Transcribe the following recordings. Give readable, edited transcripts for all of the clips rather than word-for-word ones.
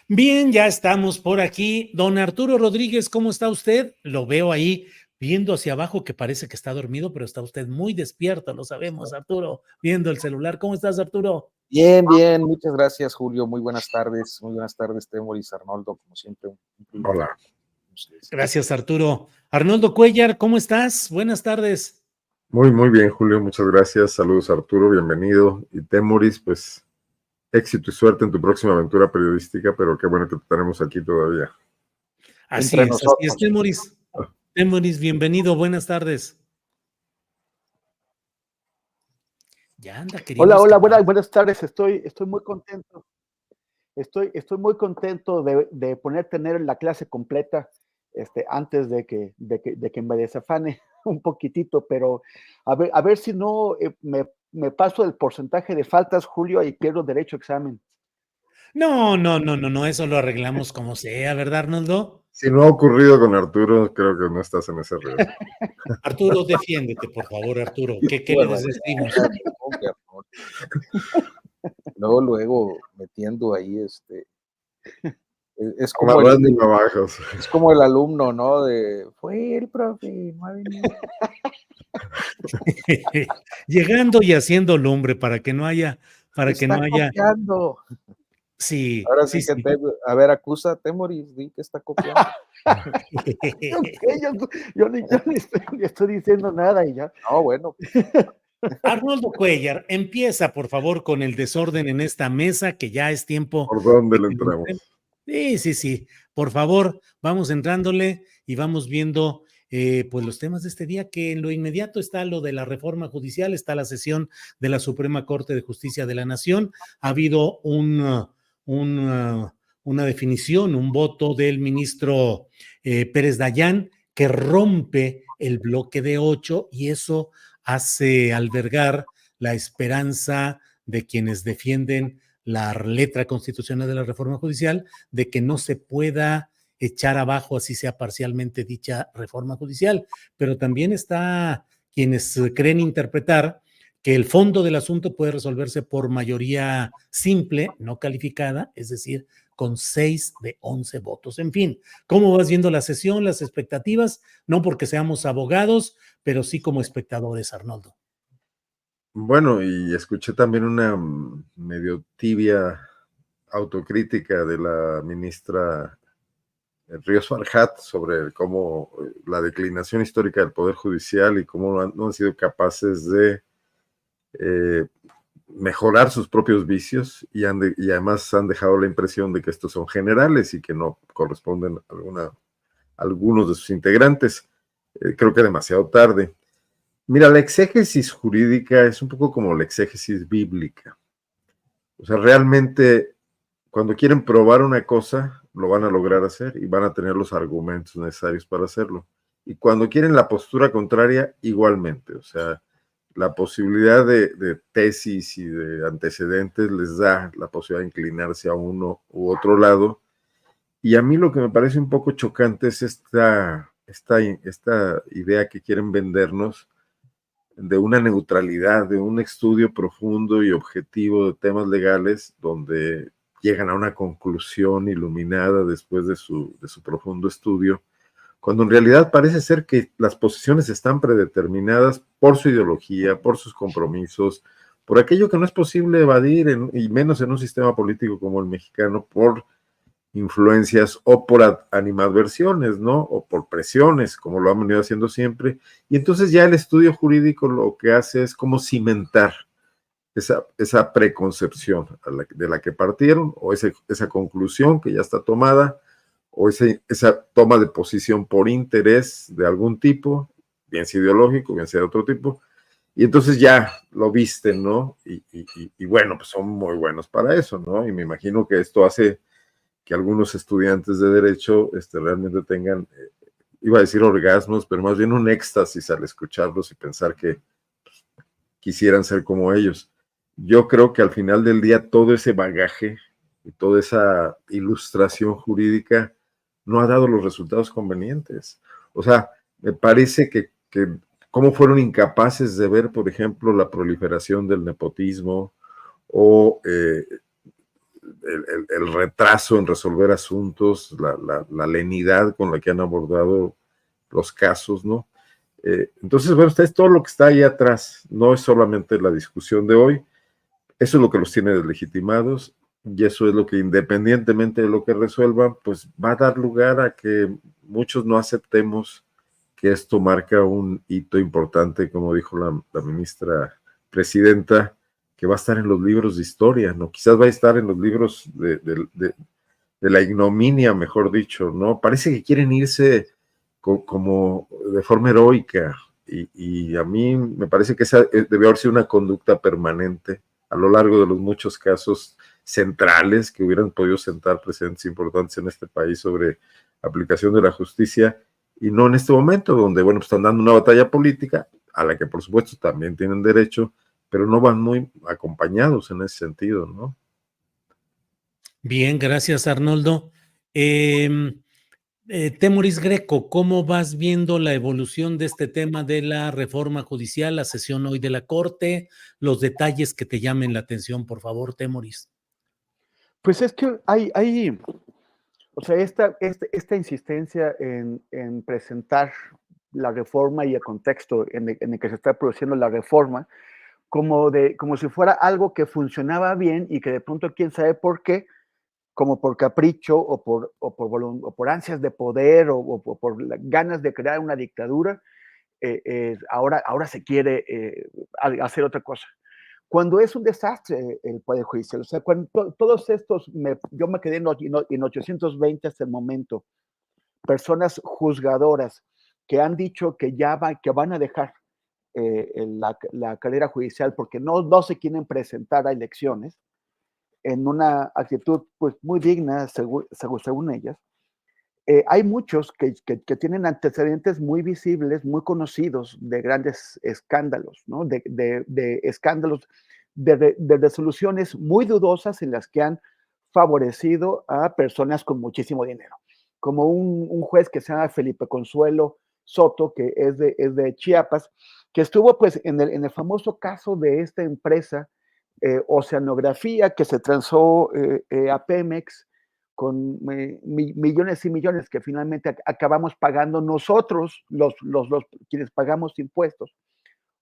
Bien, ya estamos por aquí. Don Arturo Rodríguez, ¿cómo está usted? Lo veo ahí viendo hacia abajo que parece que está dormido, pero está usted muy despierto, lo sabemos, Arturo, viendo el celular. ¿Cómo estás, Arturo? Bien, bien, muchas gracias, Julio. Muy buenas tardes, Temoris, Arnoldo, como siempre. Hola. Gracias, Arturo. Arnoldo Cuellar, ¿cómo estás? Buenas tardes. Muy bien, Julio, muchas gracias. Saludos, Arturo, bienvenido. Y Temoris, pues éxito y suerte en tu próxima aventura periodística, pero qué bueno que te tenemos aquí todavía. Así es, Temoris. Temoris, bienvenido, buenas tardes. Ya anda, querido. Hola, buenas tardes. Estoy muy contento. Estoy muy contento de tener la clase completa antes de que me desafane un poquitito, pero a ver si no me paso del porcentaje de faltas, Julio, y pierdo derecho a examen. No, eso lo arreglamos como sea, ¿verdad, Arnoldo? Si no ha ocurrido con Arturo, creo que no estás en ese riesgo. Arturo, defiéndete, por favor, Arturo. ¿Qué le decimos? Luego metiendo ahí es como es como el alumno, ¿no? Fue el profe, no ha venido. Llegando y haciendo lumbre para que no haya, copiando. Sí. Ahora sí que a ver, acusa a Temoris, di que está copiando. Yo ni estoy diciendo nada y ya. No, bueno. Arnoldo Cuellar, empieza por favor con el desorden en esta mesa, que ya es tiempo. ¿Por dónde le entramos? Sí. Por favor, vamos entrándole y vamos viendo pues los temas de este día, que en lo inmediato está lo de la reforma judicial, está la sesión de la Suprema Corte de Justicia de la Nación. Ha habido una definición, un voto del ministro Pérez Dayán, que rompe el bloque de 8 y eso hace albergar la esperanza de quienes defienden la letra constitucional de la reforma judicial, de que no se pueda echar abajo, así sea parcialmente, dicha reforma judicial. Pero también está quienes creen interpretar que el fondo del asunto puede resolverse por mayoría simple, no calificada, es decir, con 6 de 11 votos. En fin, ¿cómo vas viendo la sesión, las expectativas? No porque seamos abogados, pero sí como espectadores, Arnoldo. Bueno, y escuché también una medio tibia autocrítica de la ministra Ríos Farjat sobre cómo la declinación histórica del Poder Judicial y cómo no han sido capaces de mejorar sus propios vicios y además han dejado la impresión de que estos son generales y que no corresponden a algunos de sus integrantes. Creo que demasiado tarde. Mira, la exégesis jurídica es un poco como la exégesis bíblica. O sea, realmente cuando quieren probar una cosa, lo van a lograr hacer y van a tener los argumentos necesarios para hacerlo. Y cuando quieren la postura contraria, igualmente. O sea, la posibilidad de tesis y de antecedentes les da la posibilidad de inclinarse a uno u otro lado. Y a mí lo que me parece un poco chocante es esta idea que quieren vendernos de una neutralidad, de un estudio profundo y objetivo de temas legales donde llegan a una conclusión iluminada después de su profundo estudio, cuando en realidad parece ser que las posiciones están predeterminadas por su ideología, por sus compromisos, por aquello que no es posible evadir, y menos en un sistema político como el mexicano, por influencias o por animadversiones, ¿no? O por presiones, como lo han venido haciendo siempre. Y entonces ya el estudio jurídico lo que hace es como cimentar esa preconcepción de la que partieron, o esa conclusión que ya está tomada, o esa toma de posición por interés de algún tipo, bien sea ideológico, bien sea de otro tipo, y entonces ya lo visten, ¿no? Y bueno, pues son muy buenos para eso, ¿no? Y me imagino que esto hace que algunos estudiantes de derecho realmente tengan, iba a decir orgasmos, pero más bien un éxtasis al escucharlos y pensar que quisieran ser como ellos. Yo creo que al final del día todo ese bagaje y toda esa ilustración jurídica no ha dado los resultados convenientes. O sea, me parece que cómo fueron incapaces de ver, por ejemplo, la proliferación del nepotismo o el retraso en resolver asuntos, la lenidad con la que han abordado los casos, ¿no? Entonces, bueno, es todo lo que está ahí atrás, no es solamente la discusión de hoy, eso es lo que los tiene deslegitimados y eso es lo que, independientemente de lo que resuelvan, pues va a dar lugar a que muchos no aceptemos que esto marca un hito importante, como dijo la ministra presidenta, que va a estar en los libros de historia, ¿no? Quizás va a estar en los libros de la ignominia, mejor dicho, ¿no? Parece que quieren irse como de forma heroica y a mí me parece que esa debe haber sido una conducta permanente a lo largo de los muchos casos centrales que hubieran podido sentar precedentes importantes en este país sobre aplicación de la justicia y no en este momento donde, bueno, pues están dando una batalla política a la que por supuesto también tienen derecho, pero no van muy acompañados en ese sentido, ¿no? Bien, gracias, Arnoldo. Temoris Greco, ¿cómo vas viendo la evolución de este tema de la reforma judicial, la sesión hoy de la Corte, los detalles que te llamen la atención, por favor, Temoris? Pues es que o sea, esta insistencia en presentar la reforma y el contexto en el que se está produciendo la reforma, como si fuera algo que funcionaba bien y que de pronto quién sabe por qué, como por capricho o por ansias de poder o por ganas de crear una dictadura, ahora se quiere hacer otra cosa. Cuando es un desastre el Poder Judicial, o sea, cuando todos estos, yo me quedé en 820 hasta el momento, personas juzgadoras que han dicho que que van a dejar la carrera judicial porque no se quieren presentar a elecciones, en una actitud pues muy digna según ellas. Hay muchos que tienen antecedentes muy visibles, muy conocidos de grandes escándalos, ¿no? de escándalos, de resoluciones muy dudosas en las que han favorecido a personas con muchísimo dinero, como un juez que se llama Felipe Consuelo Soto, que es de Chiapas, que estuvo pues en el famoso caso de esta empresa Oceanografía, que se transó a Pemex con millones y millones que finalmente acabamos pagando nosotros, quienes pagamos impuestos.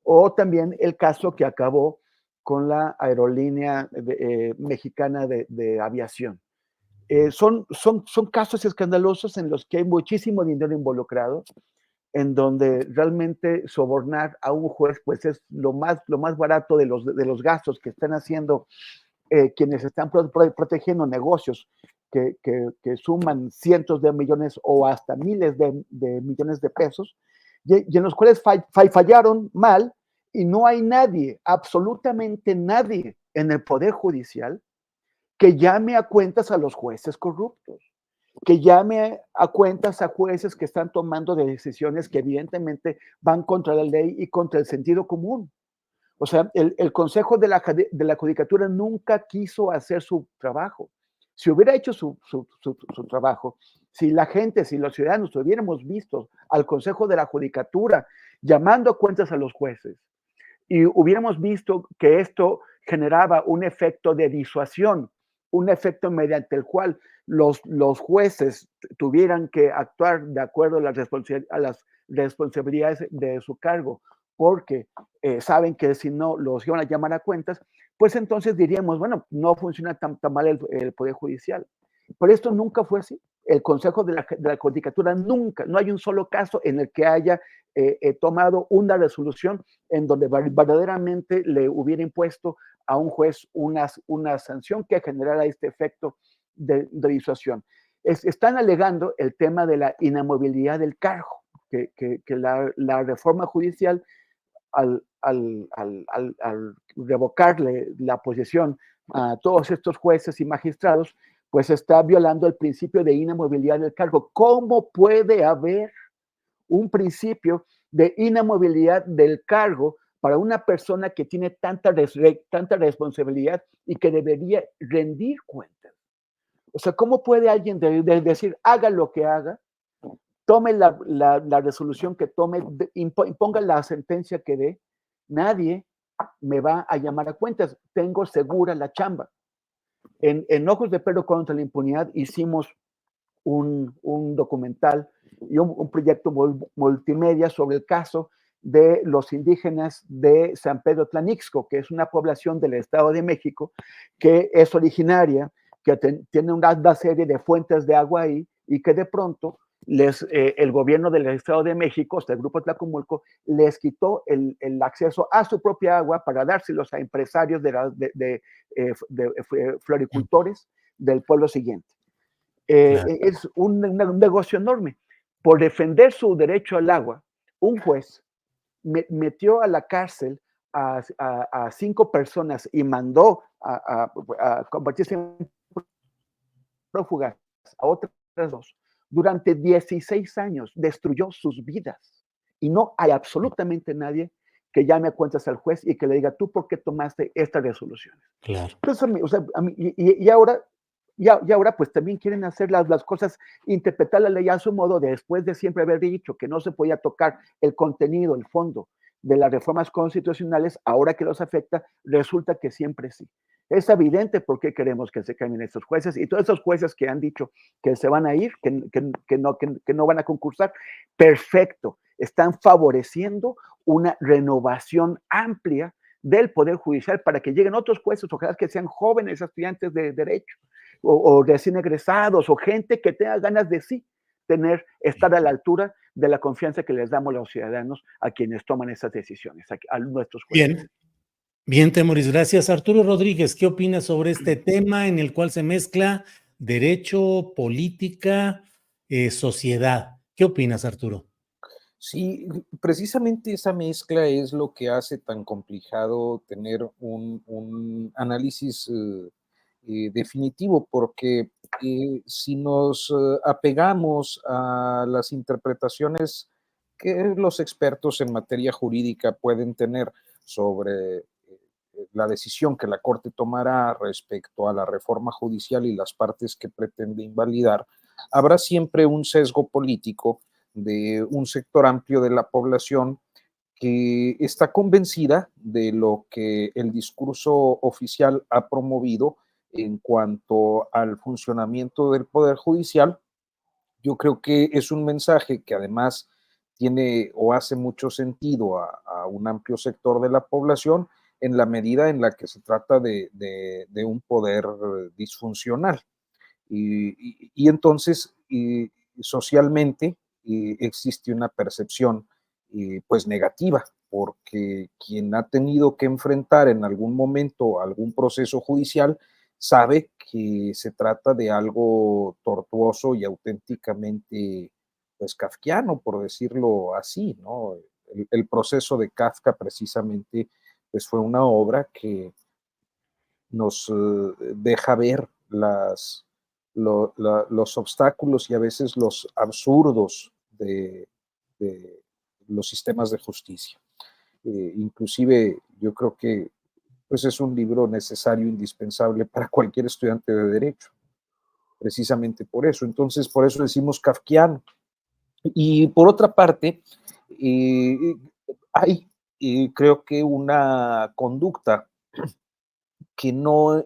O también el caso que acabó con la aerolínea mexicana de aviación. Son casos escandalosos en los que hay muchísimo dinero involucrado, en donde realmente sobornar a un juez pues es lo más barato de los gastos que están haciendo quienes están protegiendo negocios que suman cientos de millones o hasta miles de millones de pesos, y en los cuales fallaron mal, y no hay nadie, absolutamente nadie en el Poder Judicial que llame a cuentas a los jueces corruptos, que llame a cuentas a jueces que están tomando decisiones que evidentemente van contra la ley y contra el sentido común. O sea, el Consejo de la Judicatura nunca quiso hacer su trabajo. Si hubiera hecho su trabajo, si la gente, si los ciudadanos hubiéramos visto al Consejo de la Judicatura llamando a cuentas a los jueces y hubiéramos visto que esto generaba un efecto de disuasión, un efecto mediante el cual los jueces tuvieran que actuar de acuerdo a las responsabilidades de su cargo, porque saben que si no los iban a llamar a cuentas, pues entonces diríamos, bueno, no funciona tan mal el Poder Judicial. Pero esto nunca fue así. El Consejo de la Judicatura nunca, no hay un solo caso en el que haya tomado una resolución en donde verdaderamente le hubiera impuesto a un juez una sanción que generara este efecto de disuasión. Están alegando el tema de la inamovilidad del cargo, que la reforma judicial, al revocarle la posesión a todos estos jueces y magistrados, pues está violando el principio de inamovilidad del cargo. ¿Cómo puede haber un principio de inamovilidad del cargo para una persona que tiene tanta responsabilidad y que debería rendir cuentas? O sea, ¿cómo puede alguien decir, haga lo que haga, tome la resolución que tome, imponga la sentencia que dé, nadie me va a llamar a cuentas, tengo segura la chamba? En Ojos de Perro contra la Impunidad hicimos un documental y un proyecto multimedia sobre el caso de los indígenas de San Pedro Tlanixco, que es una población del Estado de México que es originaria, que tiene una serie de fuentes de agua ahí y que de pronto el gobierno del Estado de México, el Grupo Tlacomulco, les quitó el acceso a su propia agua para dárselos a empresarios de floricultores del pueblo siguiente. Claro. Es un negocio enorme. Por defender su derecho al agua, un juez metió a la cárcel a 5 personas y mandó a convertirse en prófugas a otras 2 durante 16 años. Destruyó sus vidas. Y no hay absolutamente nadie que llame a cuentas al juez y que le diga, ¿tú por qué tomaste estas resoluciones? Claro. Entonces, o sea, y ahora pues también quieren hacer las cosas, interpretar la ley a su modo, después de siempre haber dicho que no se podía tocar el contenido, el fondo de las reformas constitucionales. Ahora que los afecta, resulta que siempre sí. Es evidente por qué queremos que se cambien estos jueces, y todos esos jueces que han dicho que se van a ir, que no van a concursar, perfecto, están favoreciendo una renovación amplia del Poder Judicial para que lleguen otros jueces, ojalá que sean jóvenes estudiantes de Derecho o recién egresados o gente que tenga ganas de sí estar a la altura de la confianza que les damos los ciudadanos a quienes toman esas decisiones, a nuestros jueces. Bien, bien, Temoris, gracias. Arturo Rodríguez, ¿qué opinas sobre este tema en el cual se mezcla derecho, política, sociedad? ¿Qué opinas, Arturo? Sí, precisamente esa mezcla es lo que hace tan complicado tener un análisis definitivo, porque si nos apegamos a las interpretaciones que los expertos en materia jurídica pueden tener sobre la decisión que la Corte tomará respecto a la reforma judicial y las partes que pretende invalidar, habrá siempre un sesgo político de un sector amplio de la población que está convencida de lo que el discurso oficial ha promovido en cuanto al funcionamiento del Poder Judicial. Yo creo que es un mensaje que además tiene o hace mucho sentido a un amplio sector de la población en la medida en la que se trata de un poder disfuncional. Y entonces, socialmente, existe una percepción pues negativa, porque quien ha tenido que enfrentar en algún momento algún proceso judicial sabe que se trata de algo tortuoso y auténticamente pues kafkiano, por decirlo así, ¿no? El proceso de Kafka precisamente pues fue una obra que nos deja ver los obstáculos y a veces los absurdos de los sistemas de justicia. Inclusive yo creo que pues es un libro necesario, indispensable para cualquier estudiante de Derecho, precisamente por eso. Entonces, por eso decimos kafkiano. Y por otra parte, eh, hay creo que una conducta que no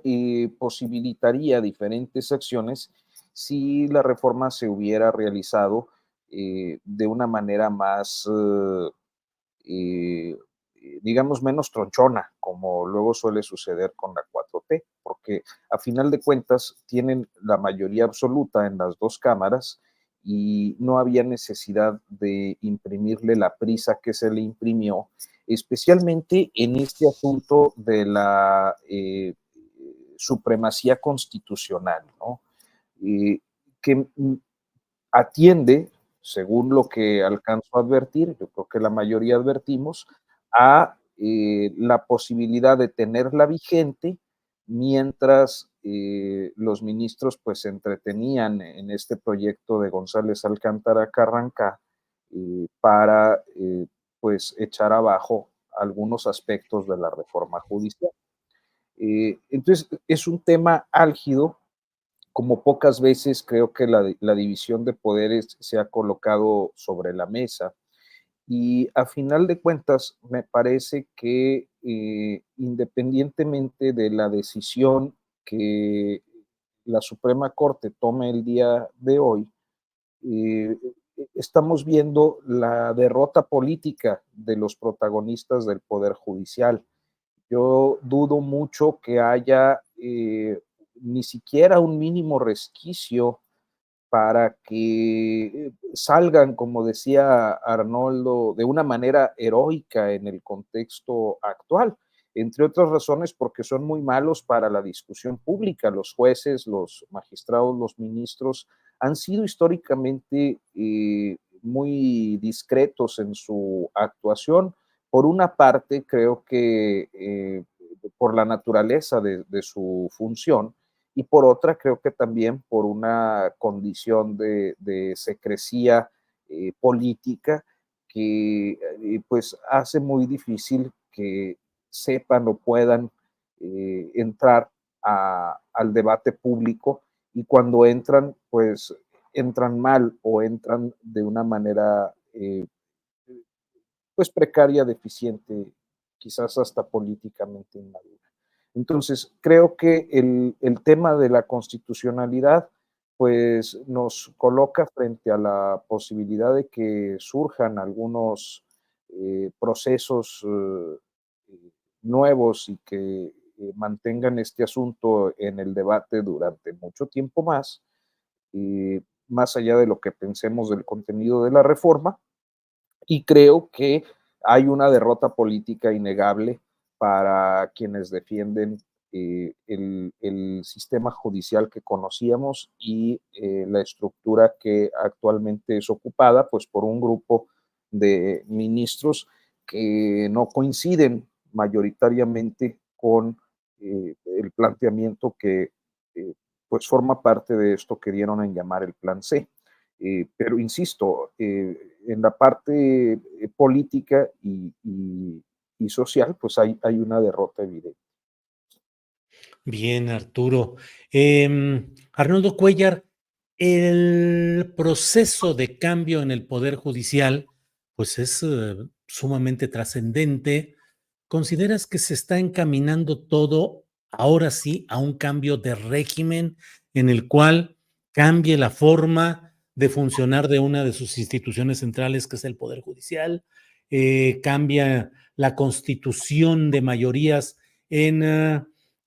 posibilitaría diferentes acciones si la reforma se hubiera realizado de una manera más, eh, digamos, menos tronchona, como luego suele suceder con la 4T, porque a final de cuentas tienen la mayoría absoluta en las dos cámaras y no había necesidad de imprimirle la prisa que se le imprimió, especialmente en este asunto de la supremacía constitucional, ¿no? Que atiende, según lo que alcanzo a advertir, yo creo que la mayoría advertimos, a la posibilidad de tenerla vigente mientras los ministros pues se entretenían en este proyecto de González Alcántara Carranca para pues echar abajo algunos aspectos de la reforma judicial. Entonces es un tema álgido, como pocas veces creo que la división de poderes se ha colocado sobre la mesa y a final de cuentas me parece que independientemente de la decisión que la Suprema Corte tome el día de hoy, estamos viendo la derrota política de los protagonistas del Poder Judicial. Yo dudo mucho que haya ni siquiera un mínimo resquicio para que salgan, como decía Arnoldo, de una manera heroica en el contexto actual, entre otras razones porque son muy malos para la discusión pública. Los jueces, los magistrados, los ministros han sido históricamente muy discretos en su actuación. Por una parte, creo que por la naturaleza de su función, y por otra, creo que también por una condición de secrecía política que pues hace muy difícil que sepan o puedan entrar al debate público, y cuando entran, pues entran mal o entran de una manera pues precaria, deficiente, quizás hasta políticamente inmadura. Entonces, creo que el tema de la constitucionalidad pues nos coloca frente a la posibilidad de que surjan algunos procesos nuevos y que mantengan este asunto en el debate durante mucho tiempo más allá de lo que pensemos del contenido de la reforma, y creo que hay una derrota política innegable para quienes defienden el sistema judicial que conocíamos y la estructura que actualmente es ocupada pues por un grupo de ministros que no coinciden mayoritariamente con el planteamiento que pues forma parte de esto que dieron en llamar el Plan C. Pero insisto, en la parte política y social, pues hay una derrota evidente. Bien, Arturo. Arnoldo Cuellar, el proceso de cambio en el Poder Judicial, pues es sumamente trascendente. ¿Consideras que se está encaminando todo, ahora sí, a un cambio de régimen en el cual cambie la forma de funcionar de una de sus instituciones centrales, que es el Poder Judicial? Cambia la constitución de mayorías en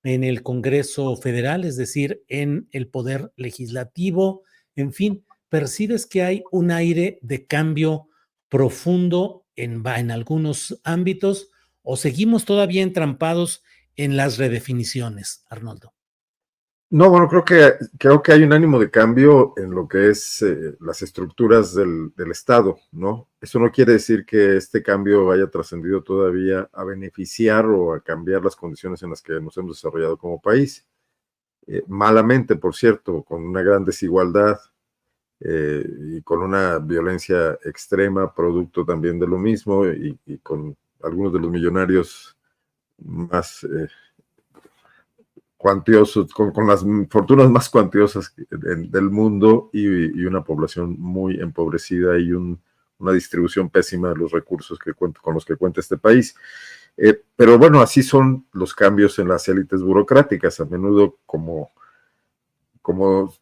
el Congreso Federal, es decir, en el Poder Legislativo. En fin, ¿percibes que hay un aire de cambio profundo en algunos ámbitos, o seguimos todavía entrampados en las redefiniciones, Arnoldo? No, bueno, creo que hay un ánimo de cambio en lo que es las estructuras del Estado, ¿no? Eso no quiere decir que este cambio haya trascendido todavía a beneficiar o a cambiar las condiciones en las que nos hemos desarrollado como país. Malamente, por cierto, con una gran desigualdad y con una violencia extrema, producto también de lo mismo, y con algunos de los millonarios más cuantiosos, con las fortunas más cuantiosas del mundo, y una población muy empobrecida y una distribución pésima de los recursos con los que cuenta este país. Pero bueno, así son los cambios en las élites burocráticas, a menudo como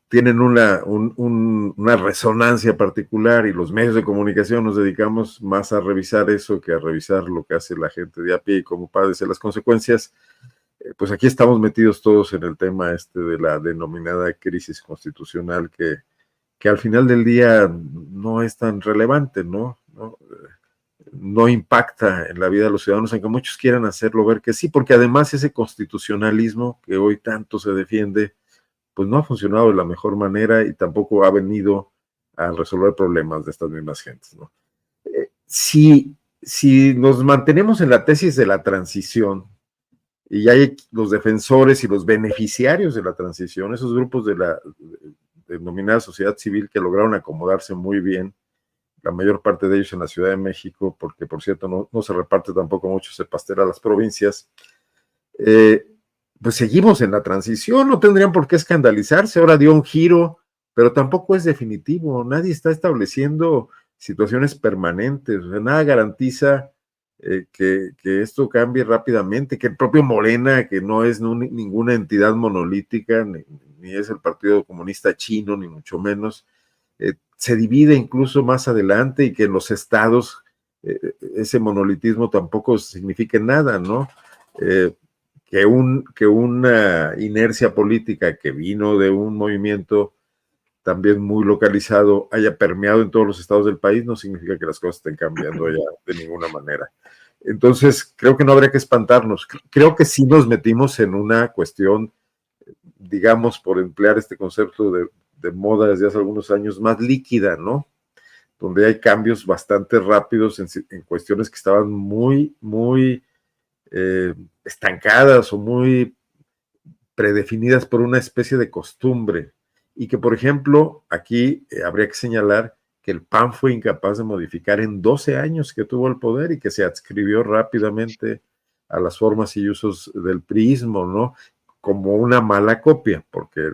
tienen una resonancia particular, y los medios de comunicación nos dedicamos más a revisar eso que a revisar lo que hace la gente de a pie y cómo padece las consecuencias. Pues aquí estamos metidos todos en el tema de la denominada crisis constitucional, que al final del día no es tan relevante, ¿no? No impacta en la vida de los ciudadanos, aunque muchos quieran hacerlo ver que sí, porque además ese constitucionalismo que hoy tanto se defiende, pues no ha funcionado de la mejor manera y tampoco ha venido a resolver problemas de estas mismas gentes, ¿no? Si nos mantenemos en la tesis de la transición, y hay los defensores y los beneficiarios de la transición, esos grupos de la denominada sociedad civil que lograron acomodarse muy bien, la mayor parte de ellos en la Ciudad de México, porque por cierto no se reparte tampoco mucho ese pastel a las provincias, pues seguimos en la transición, no tendrían por qué escandalizarse. Ahora dio un giro, pero tampoco es definitivo, nadie está estableciendo situaciones permanentes, o sea, nada garantiza que esto cambie rápidamente, que el propio Morena, que no es ninguna entidad monolítica, ni es el Partido Comunista Chino, ni mucho menos, se divide incluso más adelante y que en los estados ese monolitismo tampoco signifique nada, ¿no? Que una inercia política que vino de un movimiento también muy localizado haya permeado en todos los estados del país, no significa que las cosas estén cambiando ya de ninguna manera. Entonces, creo que no habría que espantarnos. Creo que sí nos metimos en una cuestión, digamos, por emplear este concepto de moda desde hace algunos años, más líquida, ¿no? Donde hay cambios bastante rápidos en cuestiones que estaban muy estancadas o muy predefinidas por una especie de costumbre. Y que, por ejemplo, aquí habría que señalar que el PAN fue incapaz de modificar en 12 años que tuvo el poder y que se adscribió rápidamente a las formas y usos del priismo, ¿no? Como una mala copia, porque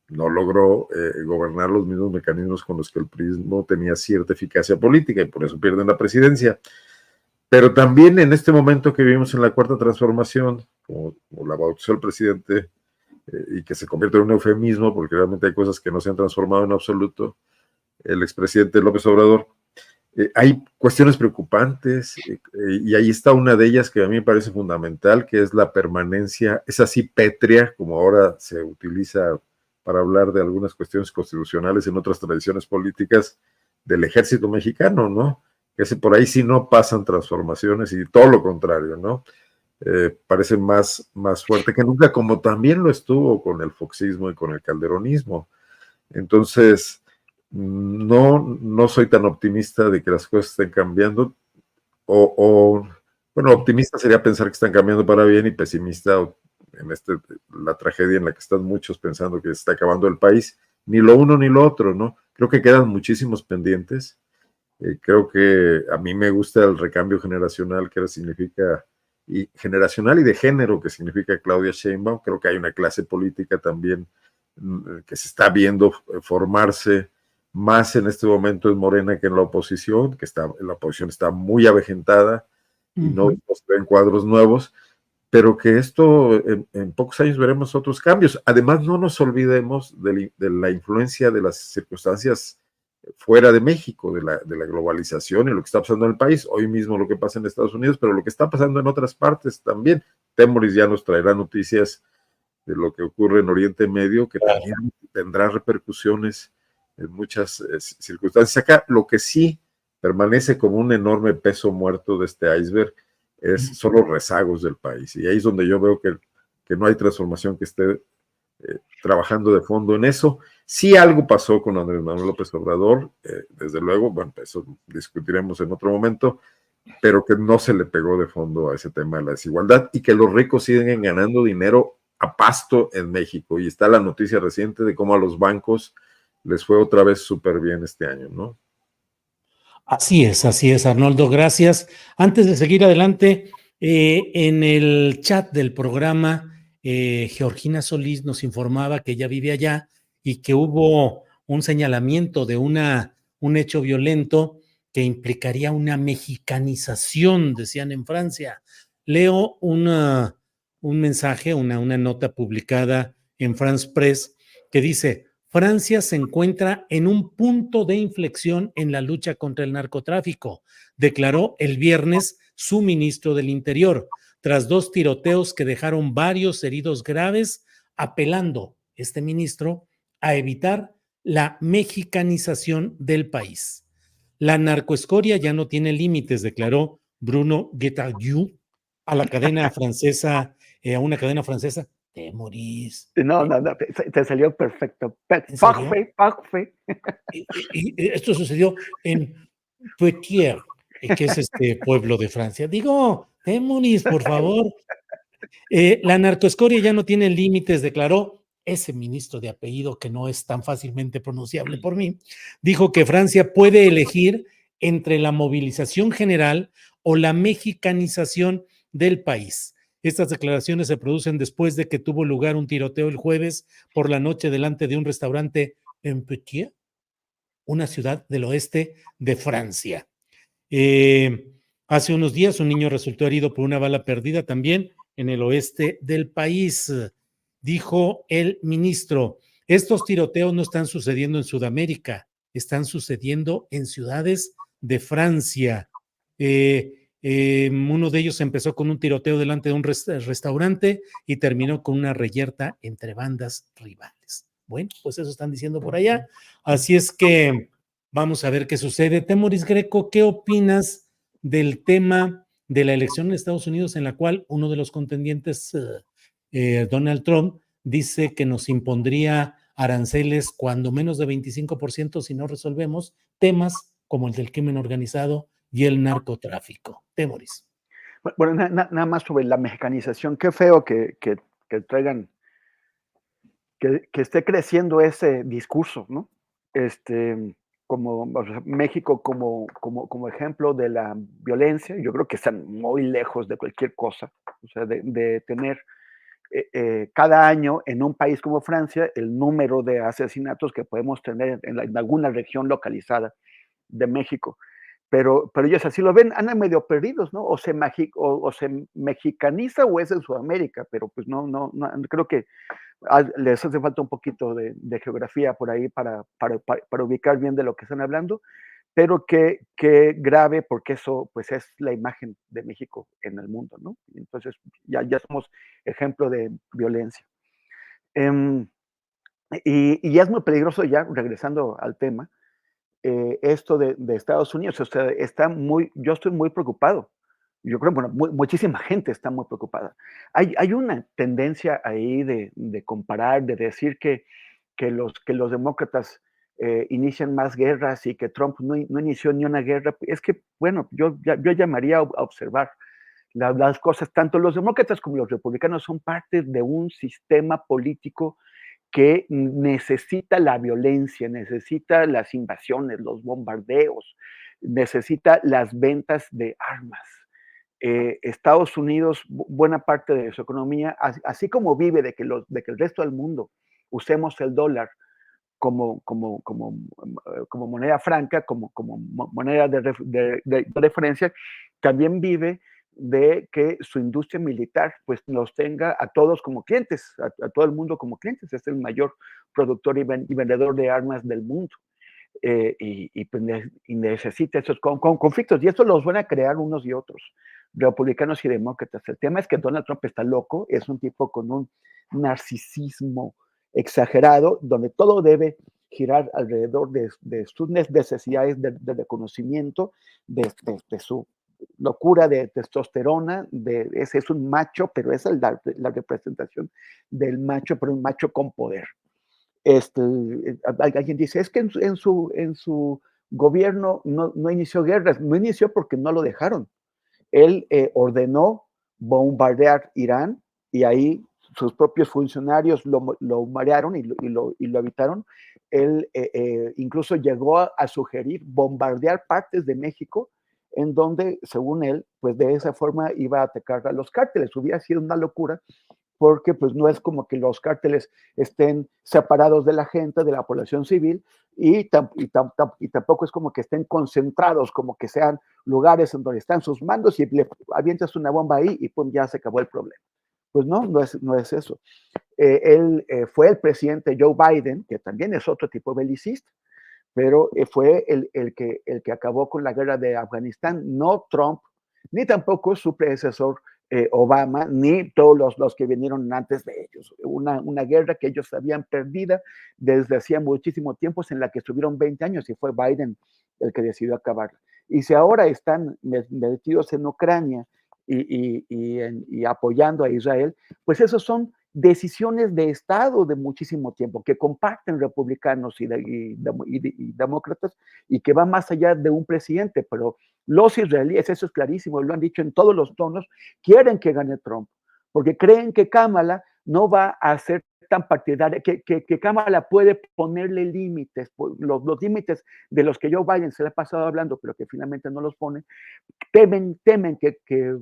no logró gobernar los mismos mecanismos con los que el priismo tenía cierta eficacia política y por eso pierden la presidencia. Pero también en este momento que vivimos en la cuarta transformación, como la bautizó el presidente, y que se convierte en un eufemismo, porque realmente hay cosas que no se han transformado en absoluto, el expresidente López Obrador, hay cuestiones preocupantes, y ahí está una de ellas que a mí me parece fundamental, que es la permanencia, es así pétrea, como ahora se utiliza para hablar de algunas cuestiones constitucionales en otras tradiciones políticas, del ejército mexicano, ¿no? Que por ahí sí no pasan transformaciones y todo lo contrario, ¿no? Parece más fuerte que nunca, como también lo estuvo con el foxismo y con el calderonismo. Entonces, no soy tan optimista de que las cosas estén cambiando, bueno, optimista sería pensar que están cambiando para bien y pesimista en la tragedia en la que están muchos pensando que se está acabando el país, ni lo uno ni lo otro, ¿no? Creo que quedan muchísimos pendientes. Creo que a mí me gusta el recambio generacional que significa generacional y de género que significa Claudia Sheinbaum. Creo que hay una clase política también que se está viendo formarse más en este momento en Morena que en la oposición, la oposición está muy avejentada y no se ven cuadros nuevos, pero que esto en pocos años veremos otros cambios. Además, no nos olvidemos de la influencia de las circunstancias fuera de México, de la globalización y lo que está pasando en el país. Hoy mismo lo que pasa en Estados Unidos, pero lo que está pasando en otras partes también. Temoris ya nos traerá noticias de lo que ocurre en Oriente Medio, que también tendrá repercusiones en muchas circunstancias. Acá lo que sí permanece como un enorme peso muerto de este iceberg son los rezagos del país. Y ahí es donde yo veo que no hay transformación que esté trabajando de fondo en eso. Sí, algo pasó con Andrés Manuel López Obrador, desde luego, bueno, eso discutiremos en otro momento, pero que no se le pegó de fondo a ese tema de la desigualdad y que los ricos siguen ganando dinero a pasto en México. Y está la noticia reciente de cómo a los bancos les fue otra vez súper bien este año, ¿no? Así es, Arnoldo, gracias. Antes de seguir adelante, en el chat del programa, Georgina Solís nos informaba que ella vive allá y que hubo un señalamiento de un hecho violento que implicaría una mexicanización, decían en Francia. Leo un mensaje, una nota publicada en France Press que dice: Francia se encuentra en un punto de inflexión en la lucha contra el narcotráfico, declaró el viernes su ministro del Interior, tras 2 tiroteos que dejaron varios heridos graves, apelando este ministro a evitar la mexicanización del país. La narcoescoria ya no tiene límites, declaró Bruno Guettariou a la cadena francesa, a una cadena francesa. Te morís. No, te salió perfecto. Parfait. Y esto sucedió en Poitiers, que es este pueblo de Francia. Digo, Temoris, por favor. La narcoescoria ya no tiene límites, declaró ese ministro de apellido que no es tan fácilmente pronunciable por mí. Dijo que Francia puede elegir entre la movilización general o la mexicanización del país. Estas declaraciones se producen después de que tuvo lugar un tiroteo el jueves por la noche delante de un restaurante en Poitiers, una ciudad del oeste de Francia. Hace unos días un niño resultó herido por una bala perdida también en el oeste del país. Dijo el ministro, estos tiroteos no están sucediendo en Sudamérica, están sucediendo en ciudades de Francia. Uno de ellos empezó con un tiroteo delante de un restaurante y terminó con una reyerta entre bandas rivales. Bueno, pues eso están diciendo por allá. Así es que vamos a ver qué sucede. Temoris Greco, ¿qué opinas del tema de la elección en Estados Unidos en la cual uno de los contendientes, Donald Trump, dice que nos impondría aranceles cuando menos de 25% si no resolvemos temas como el del crimen organizado y el narcotráfico? Temoris. Bueno, nada más sobre la mexicanización. Qué feo que traigan, que esté creciendo ese discurso, ¿no? Como o sea, México como ejemplo de la violencia. Yo creo que están muy lejos de cualquier cosa. O sea, de tener cada año en un país como Francia el número de asesinatos que podemos tener en alguna región localizada de México. Pero ellos así lo ven, andan medio perdidos, ¿no? O se mexicaniza o es en Sudamérica, pero pues no creo que les hace falta un poquito de geografía por ahí para ubicar bien de lo que están hablando, pero qué grave, porque eso pues es la imagen de México en el mundo, ¿no? Entonces ya somos ejemplo de violencia. Y ya es muy peligroso, ya regresando al tema, esto de Estados Unidos. O sea, yo estoy muy preocupado. Yo creo, bueno, muchísima gente está muy preocupada. Hay una tendencia ahí de comparar, de decir que los demócratas inician más guerras y que Trump no inició ni una guerra. Es que, bueno, yo llamaría a observar las cosas. Tanto los demócratas como los republicanos son parte de un sistema político que necesita la violencia, necesita las invasiones, los bombardeos, necesita las ventas de armas. Estados Unidos, buena parte de su economía, así como vive de que el resto del mundo usemos el dólar como moneda franca, como moneda de referencia, también vive de que su industria militar pues nos tenga a todos como clientes, a todo el mundo como clientes. Es el mayor productor y vendedor de armas del mundo. Pues necesita esos conflictos, y eso los van a crear unos y otros, republicanos y demócratas. El tema es que Donald Trump está loco, es un tipo con un narcisismo exagerado, donde todo debe girar alrededor de sus necesidades de reconocimiento, de su locura de testosterona, ese es un macho, pero esa es la representación del macho, pero un macho con poder. Alguien dice, es que en su gobierno no inició guerras. No inició porque no lo dejaron. Él ordenó bombardear Irán, y ahí sus propios funcionarios lo marearon y lo evitaron. Él incluso llegó a sugerir bombardear partes de México, en donde, según él, pues de esa forma iba a atacar a los cárteles. Hubiera sido una locura, porque pues no es como que los cárteles estén separados de la gente, de la población civil, y tampoco es como que estén concentrados, como que sean lugares en donde están sus mandos y le avientas una bomba ahí y pum, ya se acabó el problema. Pues no es eso. Él fue el presidente Joe Biden, que también es otro tipo belicista, pero fue el que acabó con la guerra de Afganistán, no Trump, ni tampoco su predecesor Obama, ni todos los que vinieron antes de ellos. Una guerra que ellos habían perdido desde hacía muchísimo tiempo, en la que estuvieron 20 años, y fue Biden el que decidió acabarla. Y si ahora están metidos en Ucrania y apoyando a Israel, pues esos son decisiones de Estado de muchísimo tiempo, que comparten republicanos y demócratas, y que van más allá de un presidente. Pero los israelíes, eso es clarísimo, lo han dicho en todos los tonos, quieren que gane Trump, porque creen que Kamala no va a ser tan partidaria, que Kamala puede ponerle límites, los límites de los que Joe Biden se le ha pasado hablando, pero que finalmente no los pone. Temen que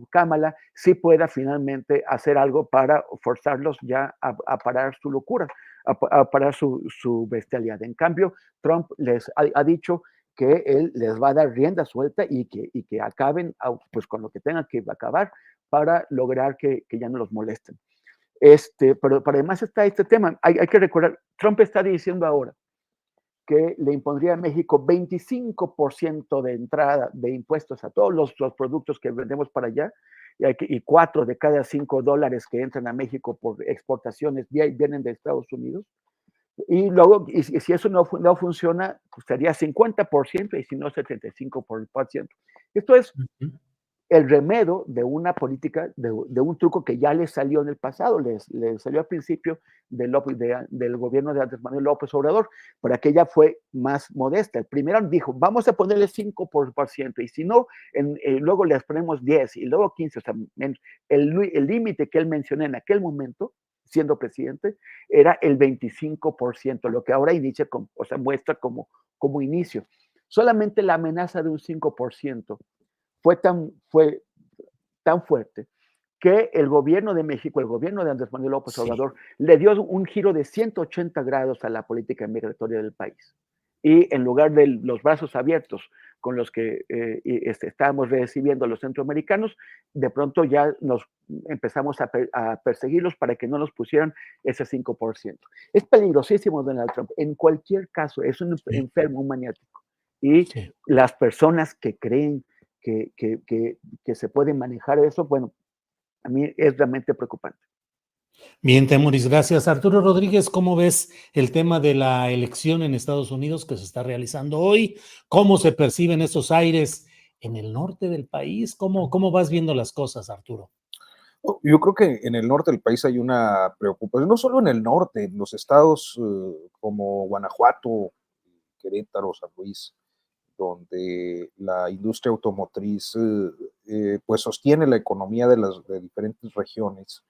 Kamala sí pueda finalmente hacer algo para forzarlos ya a parar su locura, a parar su bestialidad. En cambio, Trump les ha dicho que él les va a dar rienda suelta y que acaben pues con lo que tengan que acabar para lograr que ya no los molesten. Pero además está este tema, hay que recordar, Trump está diciendo ahora que le impondría a México 25% de entrada de impuestos a todos los productos que vendemos para allá, y 4 de cada 5 dólares que entran a México por exportaciones vienen de Estados Unidos. Y luego, y si eso no funciona, pues sería 50%, y si no, 75%. Esto es el remedio de una política, de un truco que ya les salió en el pasado, les salió al principio del gobierno de Andrés Manuel López Obrador, pero aquella fue más modesta. El primero dijo, vamos a ponerle 5%, y si no, luego les ponemos 10, y luego 15, o sea, el límite que él mencionó en aquel momento, siendo presidente, era el 25%, lo que ahora inicia, muestra como inicio. Solamente la amenaza de un 5% fue tan fuerte que el gobierno de México, el gobierno de Andrés Manuel López Obrador, le dio un giro de 180 grados a la política migratoria del país. Y en lugar de los brazos abiertos con los que estábamos recibiendo a los centroamericanos, de pronto ya nos empezamos a perseguirlos para que no nos pusieran ese 5%. Es peligrosísimo Donald Trump. En cualquier caso, es un enfermo, un maniático. Y las personas que creen que se puede manejar eso, bueno, a mí es realmente preocupante. Bien, Temoris, gracias. Arturo Rodríguez, ¿cómo ves el tema de la elección en Estados Unidos que se está realizando hoy? ¿Cómo se perciben esos aires en el norte del país? ¿Cómo vas viendo las cosas, Arturo? Yo creo que en el norte del país hay una preocupación, no solo en el norte, en los estados como Guanajuato, Querétaro, San Luis, donde la industria automotriz pues sostiene la economía de diferentes regiones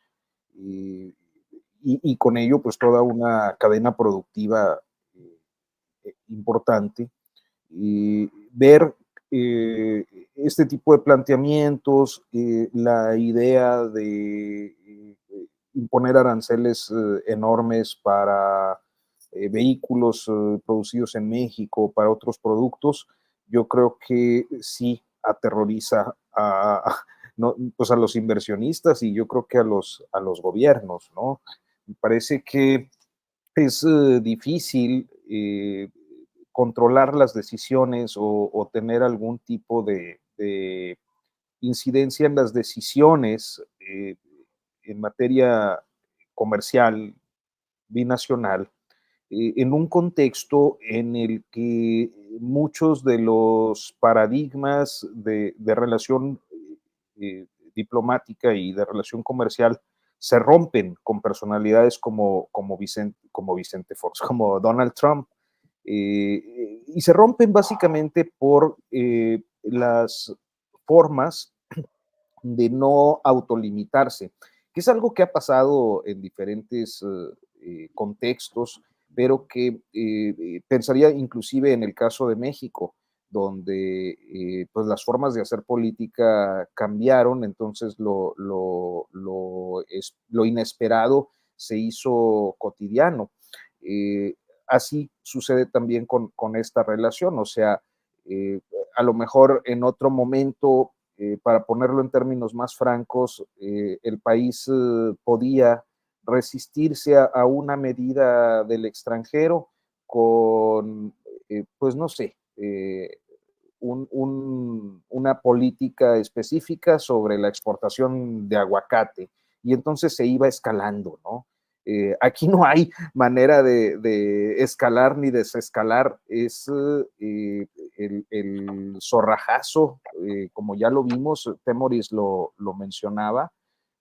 y con ello pues toda una cadena productiva importante, y ver este tipo de planteamientos, la idea de imponer aranceles enormes para vehículos producidos en México, para otros productos, yo creo que sí aterroriza no, pues a los inversionistas y yo creo que a los gobiernos, ¿no? Me parece que es difícil controlar las decisiones o tener algún tipo de incidencia en las decisiones en materia comercial, binacional, en un contexto en el que muchos de los paradigmas de relación diplomática y de relación comercial se rompen con personalidades como Vicente Fox, como Donald Trump, y se rompen básicamente por las formas de no autolimitarse, que es algo que ha pasado en diferentes contextos, pero que pensaría inclusive en el caso de México, donde pues las formas de hacer política cambiaron, entonces lo inesperado se hizo cotidiano. Así sucede también con esta relación, o sea, a lo mejor en otro momento, para ponerlo en términos más francos, el país podía resistirse a una medida del extranjero con, pues no sé, una política específica sobre la exportación de aguacate, y entonces se iba escalando, ¿no? Aquí no hay manera de escalar ni desescalar, es el zorrajazo, como ya lo vimos, Temoris lo mencionaba,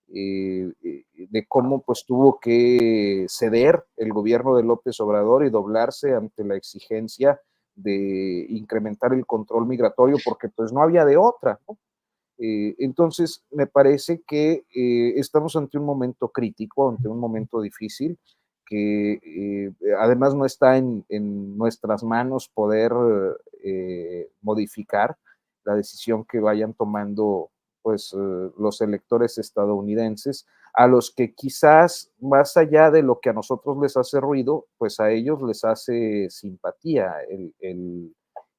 de cómo pues tuvo que ceder el gobierno de López Obrador y doblarse ante la exigencia de incrementar el control migratorio porque pues no había de otra, ¿no? Entonces, me parece que estamos ante un momento crítico, ante un momento difícil, que además no está en nuestras manos poder modificar la decisión que vayan tomando pues, los electores estadounidenses, a los que quizás más allá de lo que a nosotros les hace ruido, pues a ellos les hace simpatía el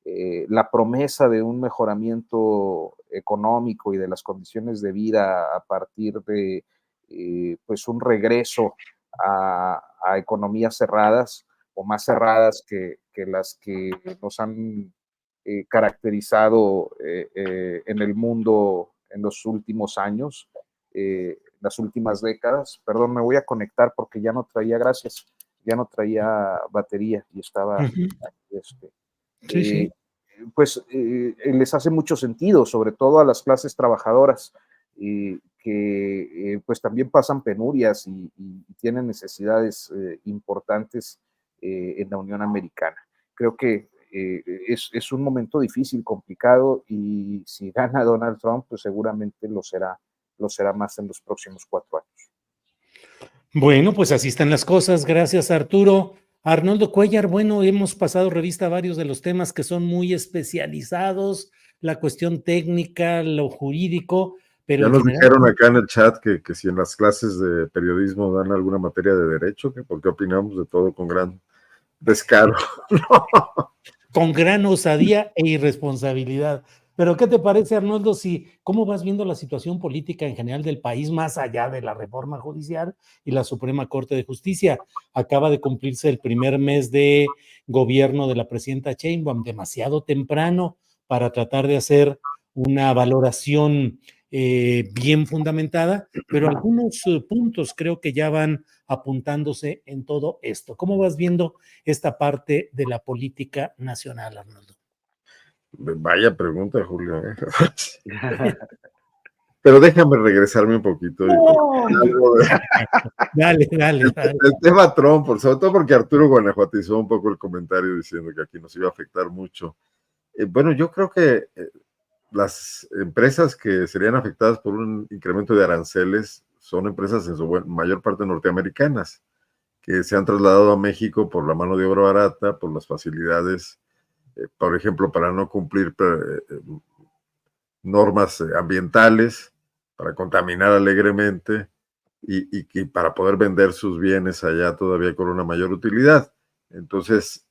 la promesa de un mejoramiento económico y de las condiciones de vida a partir de pues un regreso a economías cerradas o más cerradas que las que nos han caracterizado en el mundo en los últimos años, las últimas décadas. Perdón, me voy a conectar porque ya no traía batería y estaba... Sí, sí. Pues les hace mucho sentido, sobre todo a las clases trabajadoras, que pues también pasan penurias y tienen necesidades importantes en la Unión Americana. Creo que es un momento difícil, complicado, y si gana Donald Trump, pues seguramente lo será más en los próximos 4 años. Bueno, pues así están las cosas. Gracias, Arturo. Arnoldo Cuellar, bueno, hemos pasado revista a varios de los temas que son muy especializados, la cuestión técnica, lo jurídico, pero Ya en nos general... dijeron acá en el chat que si en las clases de periodismo dan alguna materia de derecho, que porque opinamos de todo con gran descaro. Con gran osadía e irresponsabilidad. Pero, ¿qué te parece, Arnoldo, cómo vas viendo la situación política en general del país, más allá de la reforma judicial y la Suprema Corte de Justicia? Acaba de cumplirse el primer mes de gobierno de la presidenta Sheinbaum, demasiado temprano para tratar de hacer una valoración bien fundamentada, pero algunos puntos creo que ya van apuntándose en todo esto. ¿Cómo vas viendo esta parte de la política nacional, Arnoldo? Vaya pregunta, Julio. Pero déjame regresarme un poquito. No, dale. El tema Trump, sobre todo porque Arturo guanajuatizó un poco el comentario diciendo que aquí nos iba a afectar mucho. Bueno, yo creo que las empresas que serían afectadas por un incremento de aranceles son empresas en su mayor parte norteamericanas, que se han trasladado a México por la mano de obra barata, por las facilidades, por ejemplo, para no cumplir normas ambientales, para contaminar alegremente y para poder vender sus bienes allá todavía con una mayor utilidad. Entonces,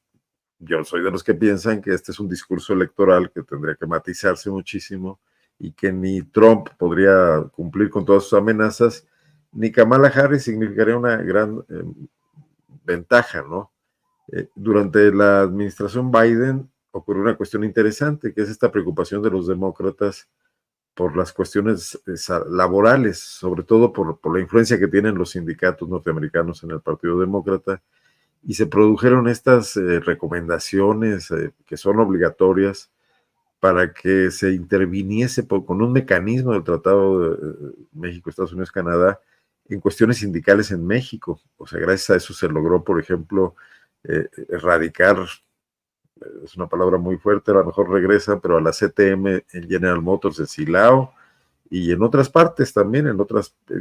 yo soy de los que piensan que este es un discurso electoral que tendría que matizarse muchísimo y que ni Trump podría cumplir con todas sus amenazas, ni Kamala Harris significaría una gran ventaja, ¿no? Durante la administración Biden ocurrió una cuestión interesante, que es esta preocupación de los demócratas por las cuestiones laborales, sobre todo por la influencia que tienen los sindicatos norteamericanos en el Partido Demócrata, y se produjeron estas recomendaciones que son obligatorias para que se interviniese con un mecanismo del Tratado de México, Estados Unidos, Canadá, en cuestiones sindicales en México. O sea, gracias a eso se logró, por ejemplo, erradicar, es una palabra muy fuerte, a lo mejor regresa, pero a la CTM en General Motors de Silao y en otras partes también,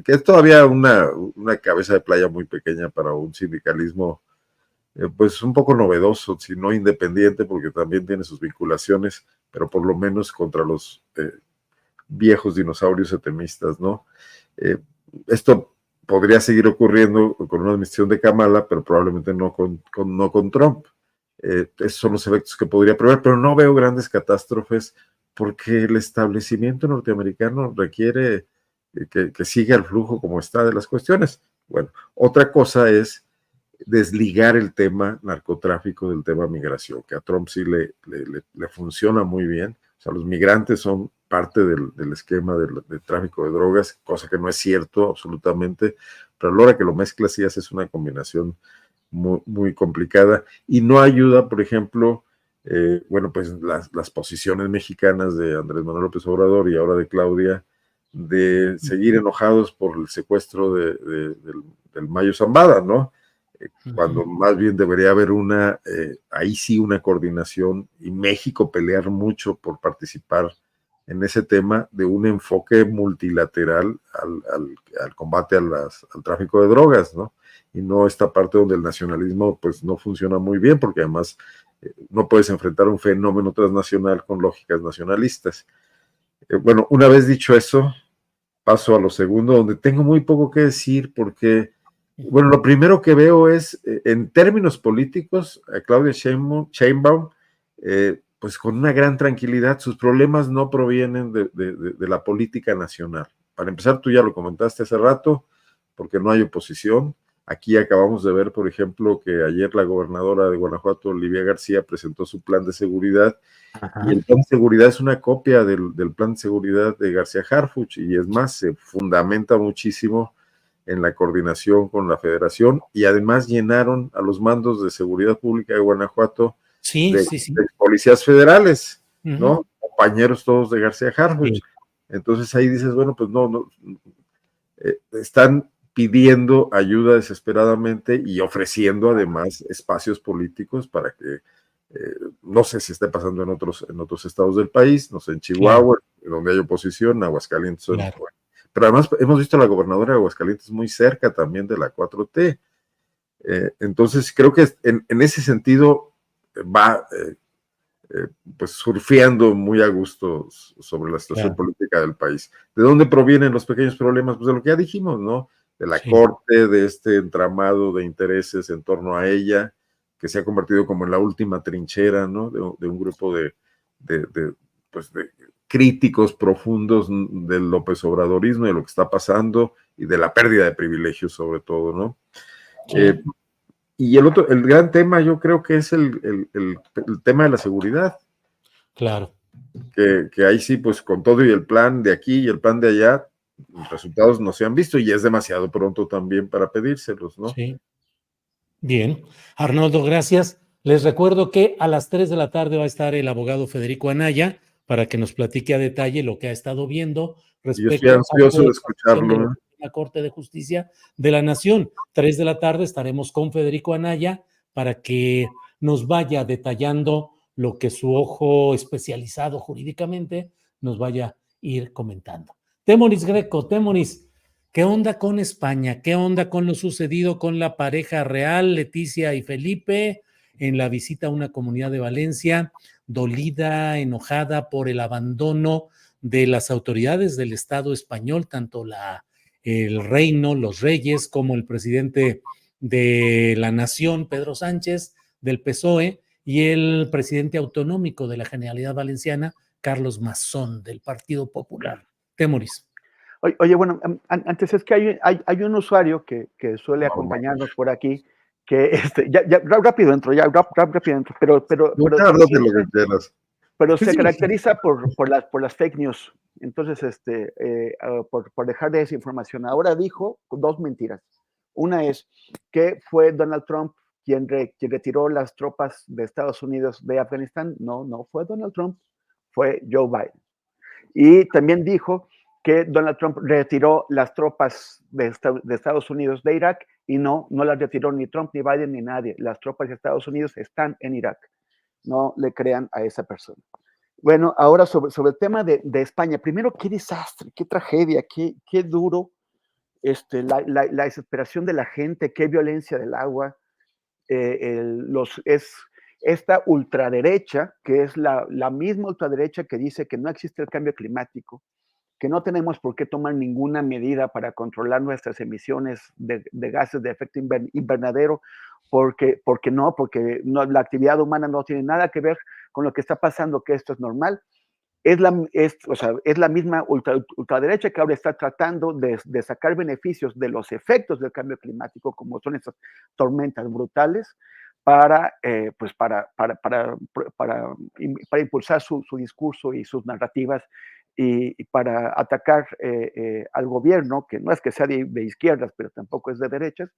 que es todavía una cabeza de playa muy pequeña para un sindicalismo pues un poco novedoso, si no independiente, porque también tiene sus vinculaciones, pero por lo menos contra los viejos dinosaurios etemistas, ¿no? Esto podría seguir ocurriendo con una administración de Kamala, pero probablemente no con Trump. Esos son los efectos que podría prever, pero no veo grandes catástrofes porque el establecimiento norteamericano requiere que siga el flujo como está de las cuestiones. Bueno, otra cosa es desligar el tema narcotráfico del tema migración, que a Trump sí le funciona muy bien. O sea, los migrantes son parte del esquema del tráfico de drogas, cosa que no es cierto absolutamente, pero a la hora que lo mezclas y haces una combinación muy, muy complicada y no ayuda, por ejemplo, bueno, pues las posiciones mexicanas de Andrés Manuel López Obrador y ahora de Claudia, de seguir enojados por el secuestro del Mayo Zambada, ¿no? Cuando más bien debería haber ahí sí una coordinación y México pelear mucho por participar en ese tema de un enfoque multilateral al combate al tráfico de drogas, ¿no? Y no esta parte donde el nacionalismo pues no funciona muy bien, porque además no puedes enfrentar un fenómeno transnacional con lógicas nacionalistas. Bueno, una vez dicho eso, paso a lo segundo, donde tengo muy poco que decir, porque bueno, lo primero que veo es, en términos políticos, a Claudia Sheinbaum pues con una gran tranquilidad. Sus problemas no provienen de la política nacional. Para empezar, tú ya lo comentaste hace rato, porque no hay oposición. Aquí acabamos de ver, por ejemplo, que ayer la gobernadora de Guanajuato, Olivia García, presentó su plan de seguridad. Ajá. Y el plan de seguridad es una copia del plan de seguridad de García Harfuch, y es más, se fundamenta muchísimo en la coordinación con la federación, y además llenaron a los mandos de seguridad pública de Guanajuato de policías federales, ¿no? Compañeros todos de García Harfuch. Sí. Entonces ahí dices, bueno, pues no, están pidiendo ayuda desesperadamente y ofreciendo además espacios políticos para que, no sé si esté pasando en otros estados del país, no sé, en Chihuahua, donde hay oposición, Aguascalientes, pero además hemos visto a la gobernadora de Aguascalientes muy cerca también de la 4T. Entonces creo que en ese sentido va pues surfeando muy a gusto sobre la situación política del país. ¿De dónde provienen los pequeños problemas? Pues de lo que ya dijimos, ¿no? De la corte, de este entramado de intereses en torno a ella, que se ha convertido como en la última trinchera, ¿no? De un grupo de críticos profundos del López Obradorismo, de lo que está pasando y de la pérdida de privilegios sobre todo, ¿no? Y el gran tema yo creo que es el tema de la seguridad. Claro. Que ahí sí, pues con todo y el plan de aquí y el plan de allá, los resultados no se han visto y es demasiado pronto también para pedírselos, ¿no? Sí. Bien. Arnoldo, gracias. Les recuerdo que a las 3 de la tarde va a estar el abogado Federico Anaya para que nos platique a detalle lo que ha estado viendo respecto a de escucharlo, la Corte de Justicia de la Nación. 3 de la tarde estaremos con Federico Anaya para que nos vaya detallando lo que su ojo especializado jurídicamente nos vaya a ir comentando. Temoris Greco, Temoris, ¿qué onda con España? ¿Qué onda con lo sucedido con la pareja real, Leticia y Felipe, en la visita a una comunidad de Valencia, dolida, enojada por el abandono de las autoridades del Estado español, tanto el reino, los reyes, como el presidente de la Nación, Pedro Sánchez, del PSOE, y el presidente autonómico de la Generalidad Valenciana, Carlos Mazón, del Partido Popular? Temoris. Oye, bueno, antes es que hay un usuario que suele acompañarnos por aquí, que ya rápido entro, rápido entro, pero se caracteriza por las fake news. Entonces, por dejar de desinformación. Ahora dijo 2 mentiras. Una es que fue Donald Trump quien retiró las tropas de Estados Unidos de Afganistán. No fue Donald Trump, fue Joe Biden. Y también dijo que Donald Trump retiró las tropas de Estados Unidos de Irak, y no las retiró ni Trump, ni Biden, ni nadie. Las tropas de Estados Unidos están en Irak. No le crean a esa persona. Bueno, ahora sobre el tema de España. Primero, qué desastre, qué tragedia, qué duro, la desesperación de la gente, qué violencia del agua. Esta ultraderecha, que es la misma ultraderecha que dice que no existe el cambio climático, que no tenemos por qué tomar ninguna medida para controlar nuestras emisiones de gases de efecto invernadero, porque la actividad humana no tiene nada que ver con lo que está pasando, que esto es normal. Es la misma ultraderecha que ahora está tratando de sacar beneficios de los efectos del cambio climático, como son estas tormentas brutales, para impulsar su discurso y sus narrativas, y para atacar al gobierno, que no es que sea de izquierdas, pero tampoco es de derechas,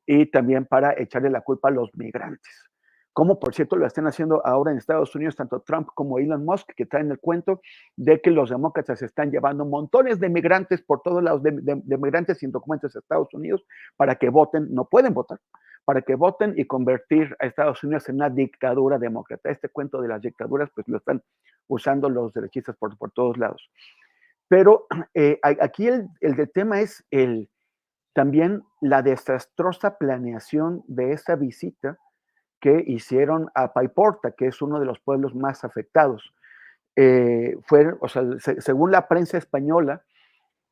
y también para echarle la culpa a los migrantes. Como por cierto lo están haciendo ahora en Estados Unidos, tanto Trump como Elon Musk, que traen el cuento de que los demócratas están llevando montones de migrantes por todos lados, de migrantes sin documentos a Estados Unidos, para que voten. No pueden votar, para que voten y convertir a Estados Unidos en una dictadura demócrata. Este cuento de las dictaduras, pues lo están usando los derechistas por todos lados. Pero aquí el tema es también la desastrosa planeación de esta visita que hicieron a Paiporta, que es uno de los pueblos más afectados. Según la prensa española,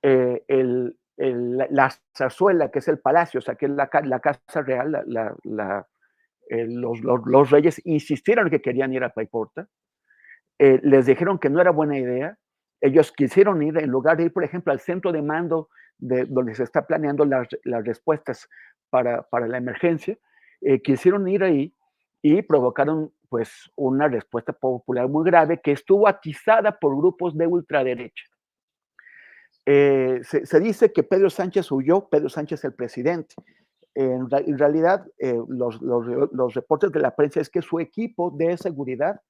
la zarzuela, que es el palacio, o sea, que es la casa real, los reyes insistieron que querían ir a Paiporta, les dijeron que no era buena idea. Ellos quisieron ir, en lugar de ir, por ejemplo, al centro de mando donde se está planeando las respuestas para la emergencia, quisieron ir ahí y provocaron pues una respuesta popular muy grave que estuvo atizada por grupos de ultraderecha. Se dice que Pedro Sánchez huyó, Pedro Sánchez el presidente. En realidad, los reportes de la prensa es que su equipo de seguridad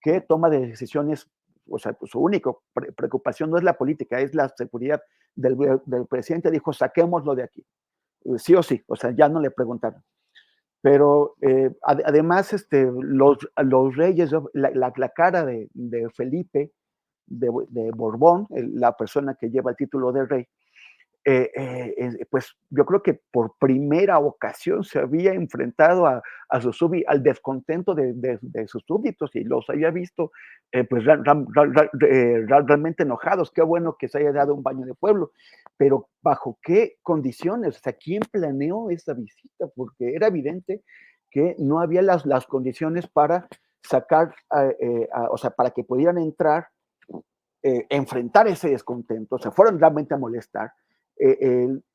que toma de decisiones, o sea, pues su única preocupación no es la política, es la seguridad del presidente, dijo, saquémoslo de aquí, sí o sí, o sea, ya no le preguntaron. Pero además, los reyes, la cara de Felipe, de Borbón, la persona que lleva el título de rey, pues yo creo que por primera ocasión se había enfrentado al descontento de sus súbditos y los había visto pues realmente enojados. Qué bueno que se haya dado un baño de pueblo, pero ¿bajo qué condiciones? O sea, ¿quién planeó esa visita? Porque era evidente que no había las condiciones para sacar, o sea, para que pudieran entrar, enfrentar ese descontento, se fueron realmente a molestar.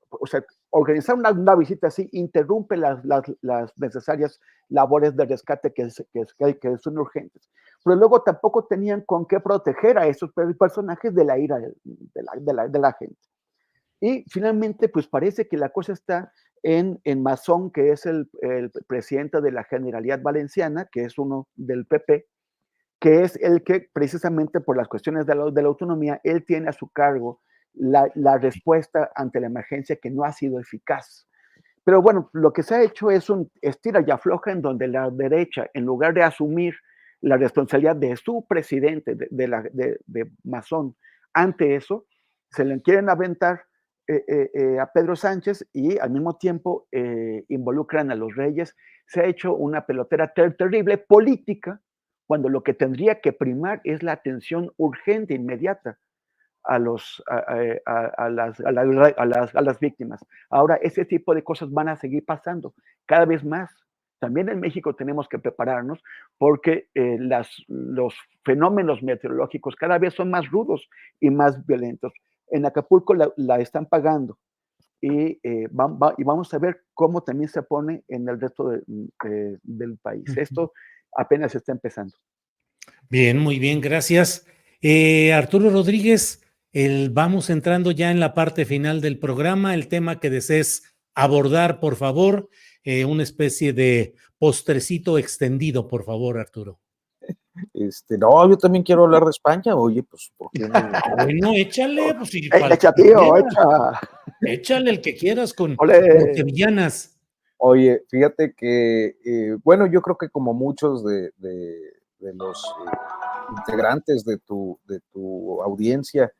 O sea, organizar una visita así interrumpe las necesarias labores de rescate que son urgentes. Pero luego tampoco tenían con qué proteger a esos personajes de la ira de la gente. Y finalmente, pues parece que la cosa está en Mazón, que es el presidente de la Generalidad Valenciana, que es uno del PP, que es el que precisamente por las cuestiones de la autonomía, él tiene a su cargo la respuesta ante la emergencia que no ha sido eficaz. Pero bueno, lo que se ha hecho es un estira y afloja en donde la derecha, en lugar de asumir la responsabilidad de su presidente, de Mazón, ante eso, se le quieren aventar a Pedro Sánchez y al mismo tiempo involucran a los reyes. Se ha hecho una pelotera terrible política, cuando lo que tendría que primar es la atención urgente, inmediata a las víctimas. Ahora, ese tipo de cosas van a seguir pasando cada vez más. También en México tenemos que prepararnos porque los fenómenos meteorológicos cada vez son más rudos y más violentos. En Acapulco la están pagando y vamos a ver cómo también se pone en el resto del país. Esto apenas está empezando. Bien, muy bien, gracias. Arturo Rodríguez, vamos entrando ya en la parte final del programa. El tema que desees abordar, por favor, una especie de postrecito extendido, por favor, Arturo. No, yo también quiero hablar de España, oye, pues, ¿por qué no? Bueno, échale, pues si echa, tío, echa. Échale el que quieras con sevillanas. Oye, fíjate que, bueno, yo creo que como muchos de los integrantes de tu audiencia,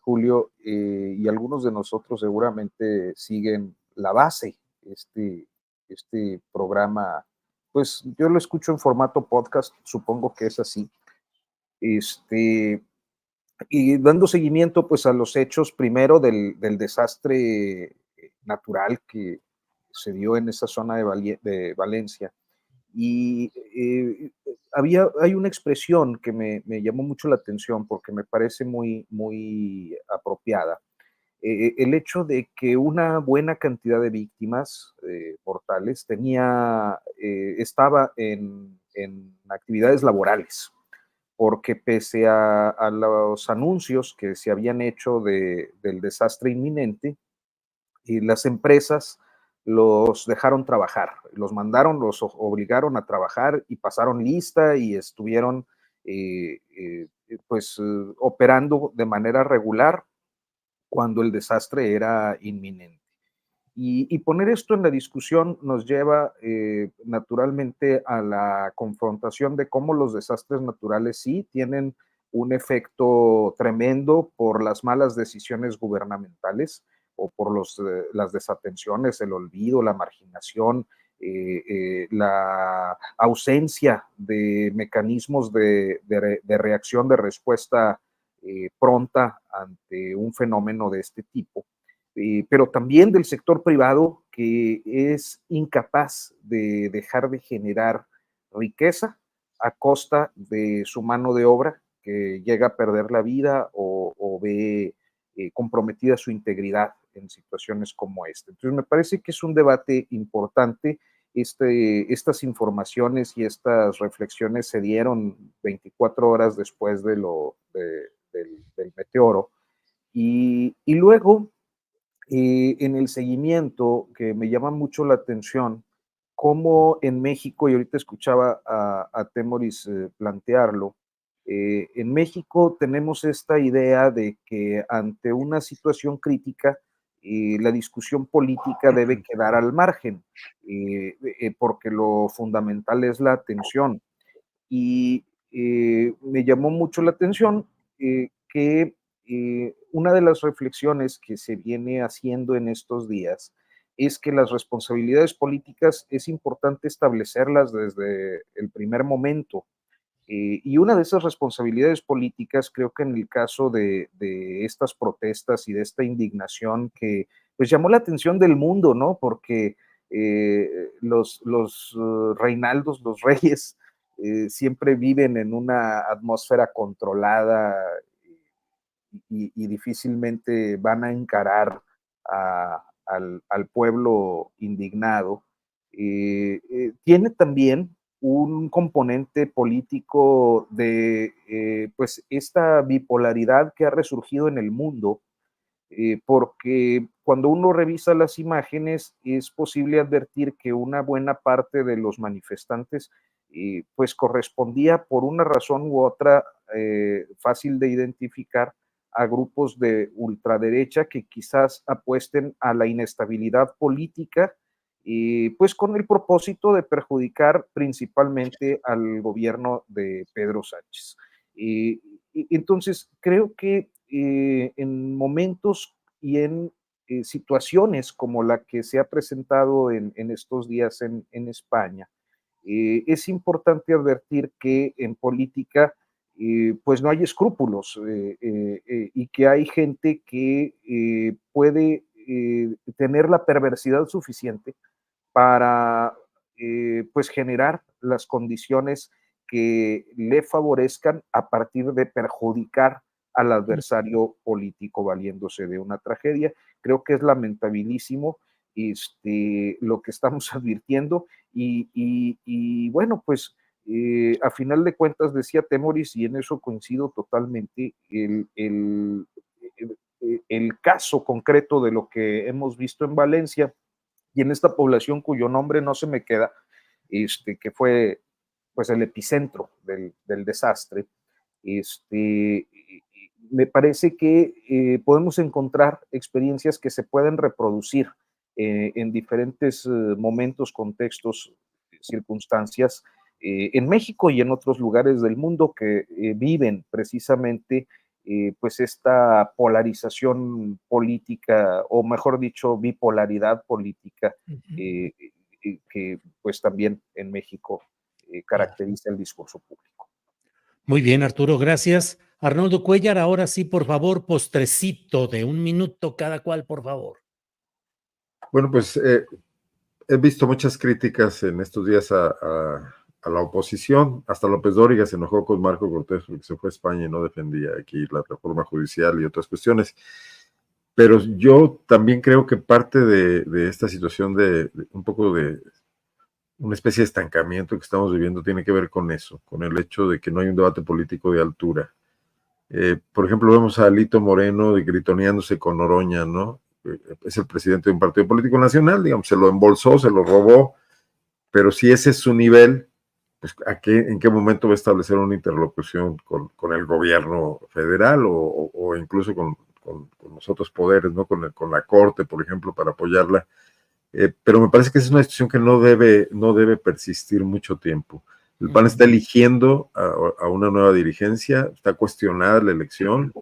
Julio, y algunos de nosotros seguramente siguen la base, este programa, pues yo lo escucho en formato podcast, supongo que es así, y dando seguimiento pues a los hechos primero del desastre natural que se dio en esa zona de Valencia. Y hay una expresión que me llamó mucho la atención porque me parece muy, muy apropiada. El hecho de que una buena cantidad de víctimas mortales estaba en actividades laborales, porque pese a los anuncios que se habían hecho del desastre inminente, y las empresas los dejaron trabajar, los obligaron a trabajar y pasaron lista y estuvieron operando de manera regular cuando el desastre era inminente. Y poner esto en la discusión nos lleva naturalmente a la confrontación de cómo los desastres naturales sí tienen un efecto tremendo por las malas decisiones gubernamentales o por las desatenciones, el olvido, la marginación, la ausencia de mecanismos de reacción, de respuesta pronta ante un fenómeno de este tipo. Pero también del sector privado que es incapaz de dejar de generar riqueza a costa de su mano de obra, que llega a perder la vida o ve comprometida su integridad en situaciones como esta. Entonces, me parece que es un debate importante. Estas informaciones y estas reflexiones se dieron 24 horas después del meteoro. Y luego, en el seguimiento, que me llama mucho la atención, cómo en México, y ahorita escuchaba a Temoris plantearlo, en México tenemos esta idea de que ante una situación crítica, la discusión política debe quedar al margen, porque lo fundamental es la atención. Y me llamó mucho la atención que una de las reflexiones que se viene haciendo en estos días es que las responsabilidades políticas es importante establecerlas desde el primer momento. Y una de esas responsabilidades políticas, creo que en el caso de estas protestas y de esta indignación que pues llamó la atención del mundo, ¿no? Porque los Reinaldos, los reyes, siempre viven en una atmósfera controlada y difícilmente van a encarar al pueblo indignado. Tiene también un componente político de pues esta bipolaridad que ha resurgido en el mundo, porque cuando uno revisa las imágenes es posible advertir que una buena parte de los manifestantes pues correspondía por una razón u otra fácil de identificar a grupos de ultraderecha que quizás apuesten a la inestabilidad política, pues con el propósito de perjudicar principalmente al gobierno de Pedro Sánchez. Entonces, creo que en momentos y en situaciones como la que se ha presentado en estos días en España, es importante advertir que en política pues no hay escrúpulos y que hay gente que puede tener la perversidad suficiente para pues generar las condiciones que le favorezcan a partir de perjudicar al adversario político valiéndose de una tragedia. Creo que es lamentabilísimo lo que estamos advirtiendo y bueno, pues a final de cuentas decía Temoris, y en eso coincido totalmente, el caso concreto de lo que hemos visto en Valencia y en esta población cuyo nombre no se me queda, que fue pues el epicentro del desastre, me parece que podemos encontrar experiencias que se pueden reproducir en diferentes momentos, contextos, circunstancias, en México y en otros lugares del mundo que viven precisamente pues esta polarización política, o mejor dicho, bipolaridad política, que pues también en México caracteriza el discurso público. Muy bien, Arturo, gracias. Arnoldo Cuellar, ahora sí, por favor, postrecito de 1 minuto cada cual, por favor. Bueno, pues he visto muchas críticas en estos días a la oposición. Hasta López Dóriga se enojó con Marco Cortés porque se fue a España y no defendía aquí la reforma judicial y otras cuestiones. Pero yo también creo que parte de esta situación de un poco de una especie de estancamiento que estamos viviendo tiene que ver con eso, con el hecho de que no hay un debate político de altura. Por ejemplo, vemos a Alito Moreno gritoneándose con Noroña, ¿no? Es el presidente de un partido político nacional, digamos, se lo embolsó, se lo robó, pero si ese es su nivel, pues ¿en qué momento va a establecer una interlocución con el gobierno federal o incluso con los otros poderes, ¿no? Con la Corte, por ejemplo, para apoyarla? Pero me parece que es una situación que no debe persistir mucho tiempo. El PAN está eligiendo a una nueva dirigencia, está cuestionada la elección,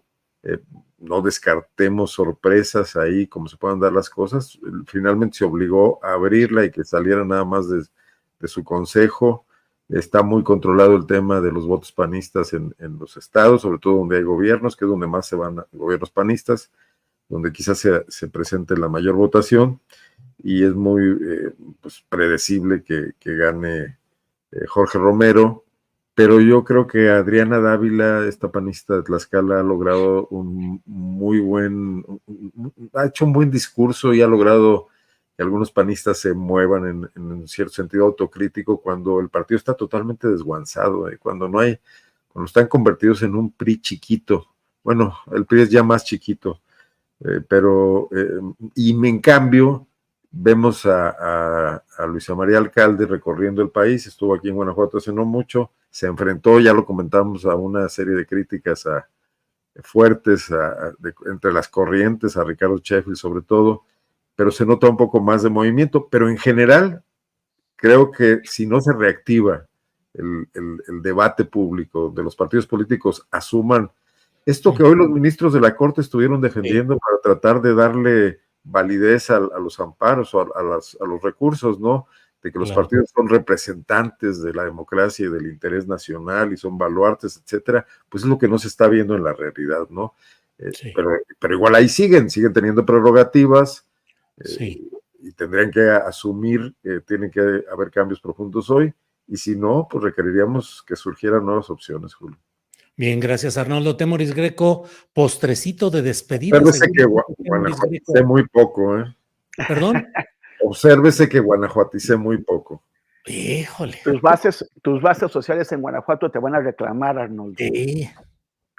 no descartemos sorpresas ahí, como se puedan dar las cosas. Finalmente se obligó a abrirla y que saliera nada más de su consejo. Está muy controlado el tema de los votos panistas en los estados, sobre todo donde hay gobiernos, que es donde más se van gobiernos panistas, donde quizás se presente la mayor votación, y es muy pues predecible que gane Jorge Romero, pero yo creo que Adriana Dávila, esta panista de Tlaxcala, ha logrado ha hecho un buen discurso y ha logrado que algunos panistas se muevan en un cierto sentido autocrítico cuando el partido está totalmente desguanzado, cuando están convertidos en un PRI chiquito. Bueno, el PRI es ya más chiquito, y en cambio vemos a Luisa María Alcalde recorriendo el país, estuvo aquí en Guanajuato hace no mucho, se enfrentó, ya lo comentamos, a una serie de críticas fuertes entre las corrientes, a Ricardo Sheffield sobre todo, pero se nota un poco más de movimiento, pero en general creo que si no se reactiva el debate público, de los partidos políticos asuman esto que hoy los ministros de la Corte estuvieron defendiendo para tratar de darle validez a los amparos o a los recursos, ¿no? De que los partidos son representantes de la democracia y del interés nacional y son baluartes, etcétera, pues es lo que no se está viendo en la realidad, ¿no? Pero igual ahí siguen teniendo prerrogativas, y tendrían que asumir que tienen que haber cambios profundos hoy, y si no, pues requeriríamos que surgieran nuevas opciones, Julio. Bien, gracias, Arnoldo. Temoris Greco, postrecito de despedida. Obsérvese que guanajuaticé muy poco, ¿eh? ¿Perdón? Obsérvese que guanajuaticé muy poco. Híjole. Tus bases sociales en Guanajuato te van a reclamar, Arnoldo.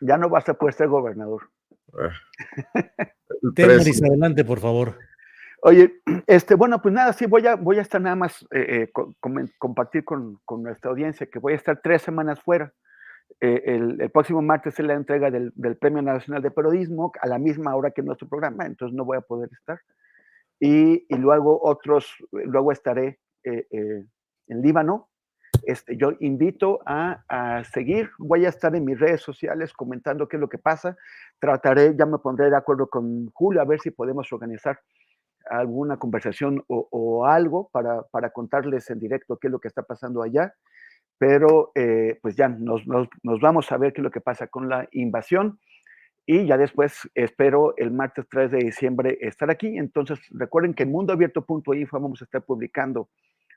Ya no vas a poder ser gobernador. Temoris, adelante, por favor. Oye, bueno, pues nada, sí, voy a estar nada más compartir con nuestra audiencia que voy a estar 3 semanas fuera. El próximo martes es la entrega del Premio Nacional de Periodismo a la misma hora que nuestro programa, entonces no voy a poder estar. Y luego estaré en Líbano. Yo invito a seguir, voy a estar en mis redes sociales comentando qué es lo que pasa. Ya me pondré de acuerdo con Julio a ver si podemos organizar alguna conversación o algo para contarles en directo qué es lo que está pasando allá. Pero pues ya nos vamos a ver qué es lo que pasa con la invasión y ya después espero el martes 3 de diciembre estar aquí. Entonces recuerden que en mundoabierto.info vamos a estar publicando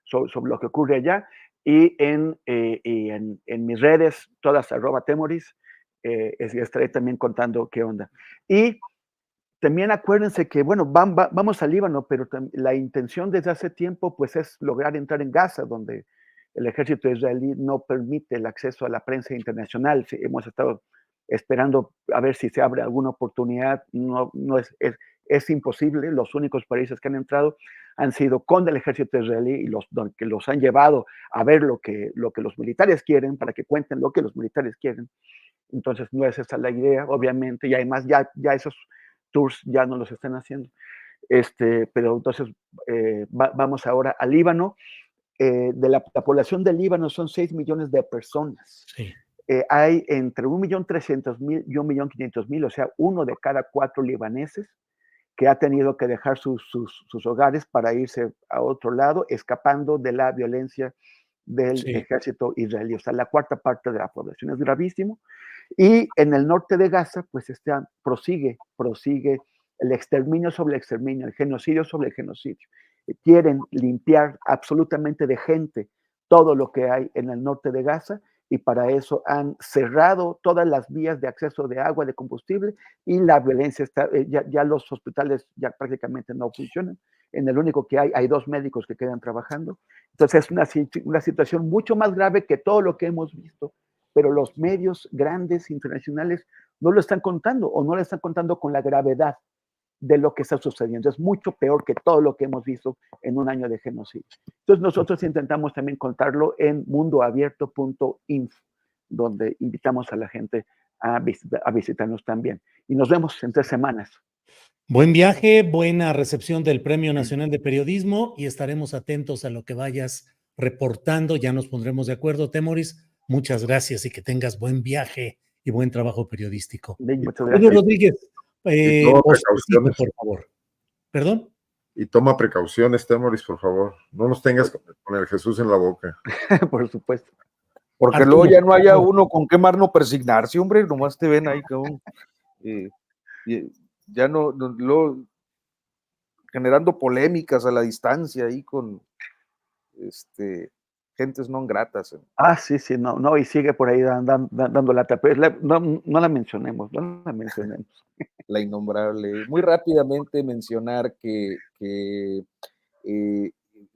sobre lo que ocurre allá y en mis redes, todas @temoris, estaré también contando qué onda. Y también acuérdense que, bueno, vamos al Líbano, pero la intención desde hace tiempo pues es lograr entrar en Gaza, donde el ejército israelí no permite el acceso a la prensa internacional. Sí, hemos estado esperando a ver si se abre alguna oportunidad. No es imposible. Los únicos países que han entrado han sido con el ejército israelí y que los han llevado a ver lo que los militares quieren, para que cuenten lo que los militares quieren. Entonces no es esa la idea, obviamente, y además ya esos tours ya no los están haciendo. Pero entonces vamos ahora al Líbano. De la población del Líbano son 6 millones de personas. Sí. Hay entre 1.300.000 y 1.500.000, o sea, 1 de cada 4 libaneses que ha tenido que dejar sus hogares para irse a otro lado, escapando de la violencia del ejército israelí. O sea, la 1/4 parte de la población. Es gravísimo. Y en el norte de Gaza, pues prosigue el exterminio sobre el exterminio, el genocidio sobre el genocidio. Quieren limpiar absolutamente de gente todo lo que hay en el norte de Gaza, y para eso han cerrado todas las vías de acceso de agua, de combustible, y la violencia está, ya los hospitales ya prácticamente no funcionan. En el único que hay 2 médicos que quedan trabajando. Entonces es una situación mucho más grave que todo lo que hemos visto, pero los medios grandes internacionales no lo están contando, o no lo están contando con la gravedad de lo que está sucediendo. Es mucho peor que todo lo que hemos visto en un año de genocidio. Entonces nosotros intentamos también contarlo en mundoabierto.info, donde invitamos a la gente a visitarnos también. Y nos vemos en 3 semanas. Buen viaje, buena recepción del Premio Nacional de Periodismo, y estaremos atentos a lo que vayas reportando. Ya nos pondremos de acuerdo, Temoris. Muchas gracias y que tengas buen viaje y buen trabajo periodístico. Muchas gracias. Rodríguez, precauciones, por favor. ¿Perdón? Y toma precauciones, Temoris, por favor. No los tengas con el Jesús en la boca. Por supuesto. Porque Arturo, luego ya no haya uno con qué más no persignarse, hombre, nomás te ven ahí como ya no generando polémicas a la distancia ahí con gentes non gratas. Sí, no, y sigue por ahí dando lata, pero no la mencionemos. La innombrable. Muy rápidamente mencionar que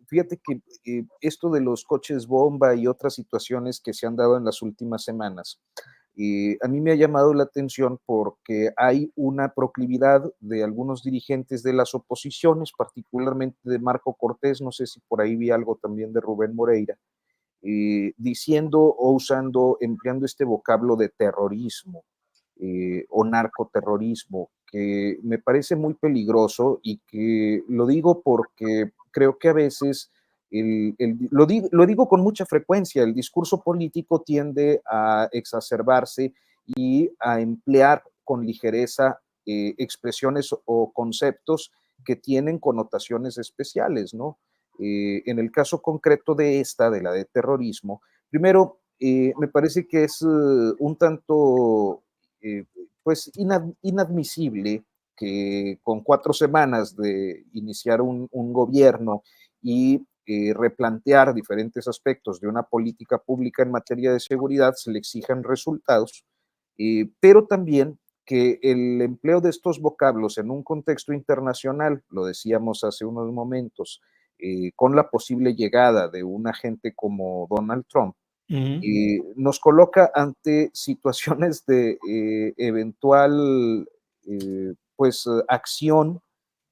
fíjate que esto de los coches bomba y otras situaciones que se han dado en las últimas semanas, a mí me ha llamado la atención porque hay una proclividad de algunos dirigentes de las oposiciones, particularmente de Marco Cortés, no sé si por ahí vi algo también de Rubén Moreira, diciendo o usando, empleando este vocablo de terrorismo o narcoterrorismo, que me parece muy peligroso y que lo digo porque creo que a veces, lo digo con mucha frecuencia, el discurso político tiende a exacerbarse y a emplear con ligereza expresiones o conceptos que tienen connotaciones especiales, ¿no? En el caso concreto de la de terrorismo, primero, me parece que es un tanto pues inadmisible que con 4 semanas de iniciar un gobierno y replantear diferentes aspectos de una política pública en materia de seguridad se le exijan resultados, pero también que el empleo de estos vocablos en un contexto internacional, lo decíamos hace unos momentos, con la posible llegada de un agente como Donald Trump, nos coloca ante situaciones de eventual pues acción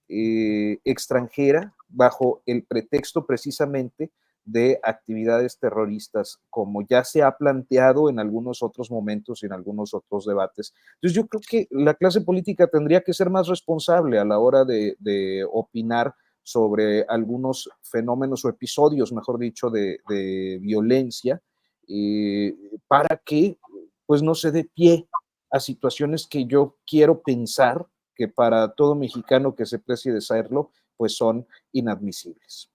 extranjera bajo el pretexto precisamente de actividades terroristas, como ya se ha planteado en algunos otros momentos y en algunos otros debates. Entonces yo creo que la clase política tendría que ser más responsable a la hora de opinar sobre algunos fenómenos o episodios, mejor dicho, de violencia, para que pues no se dé pie a situaciones que yo quiero pensar que para todo mexicano que se precie de serlo, pues son inadmisibles.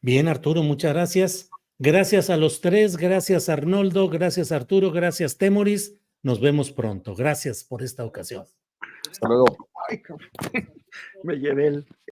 Bien, Arturo, muchas gracias. Gracias a los tres, gracias Arnoldo, gracias Arturo, gracias Temoris. Nos vemos pronto. Gracias por esta ocasión. Hasta luego. Me llevé el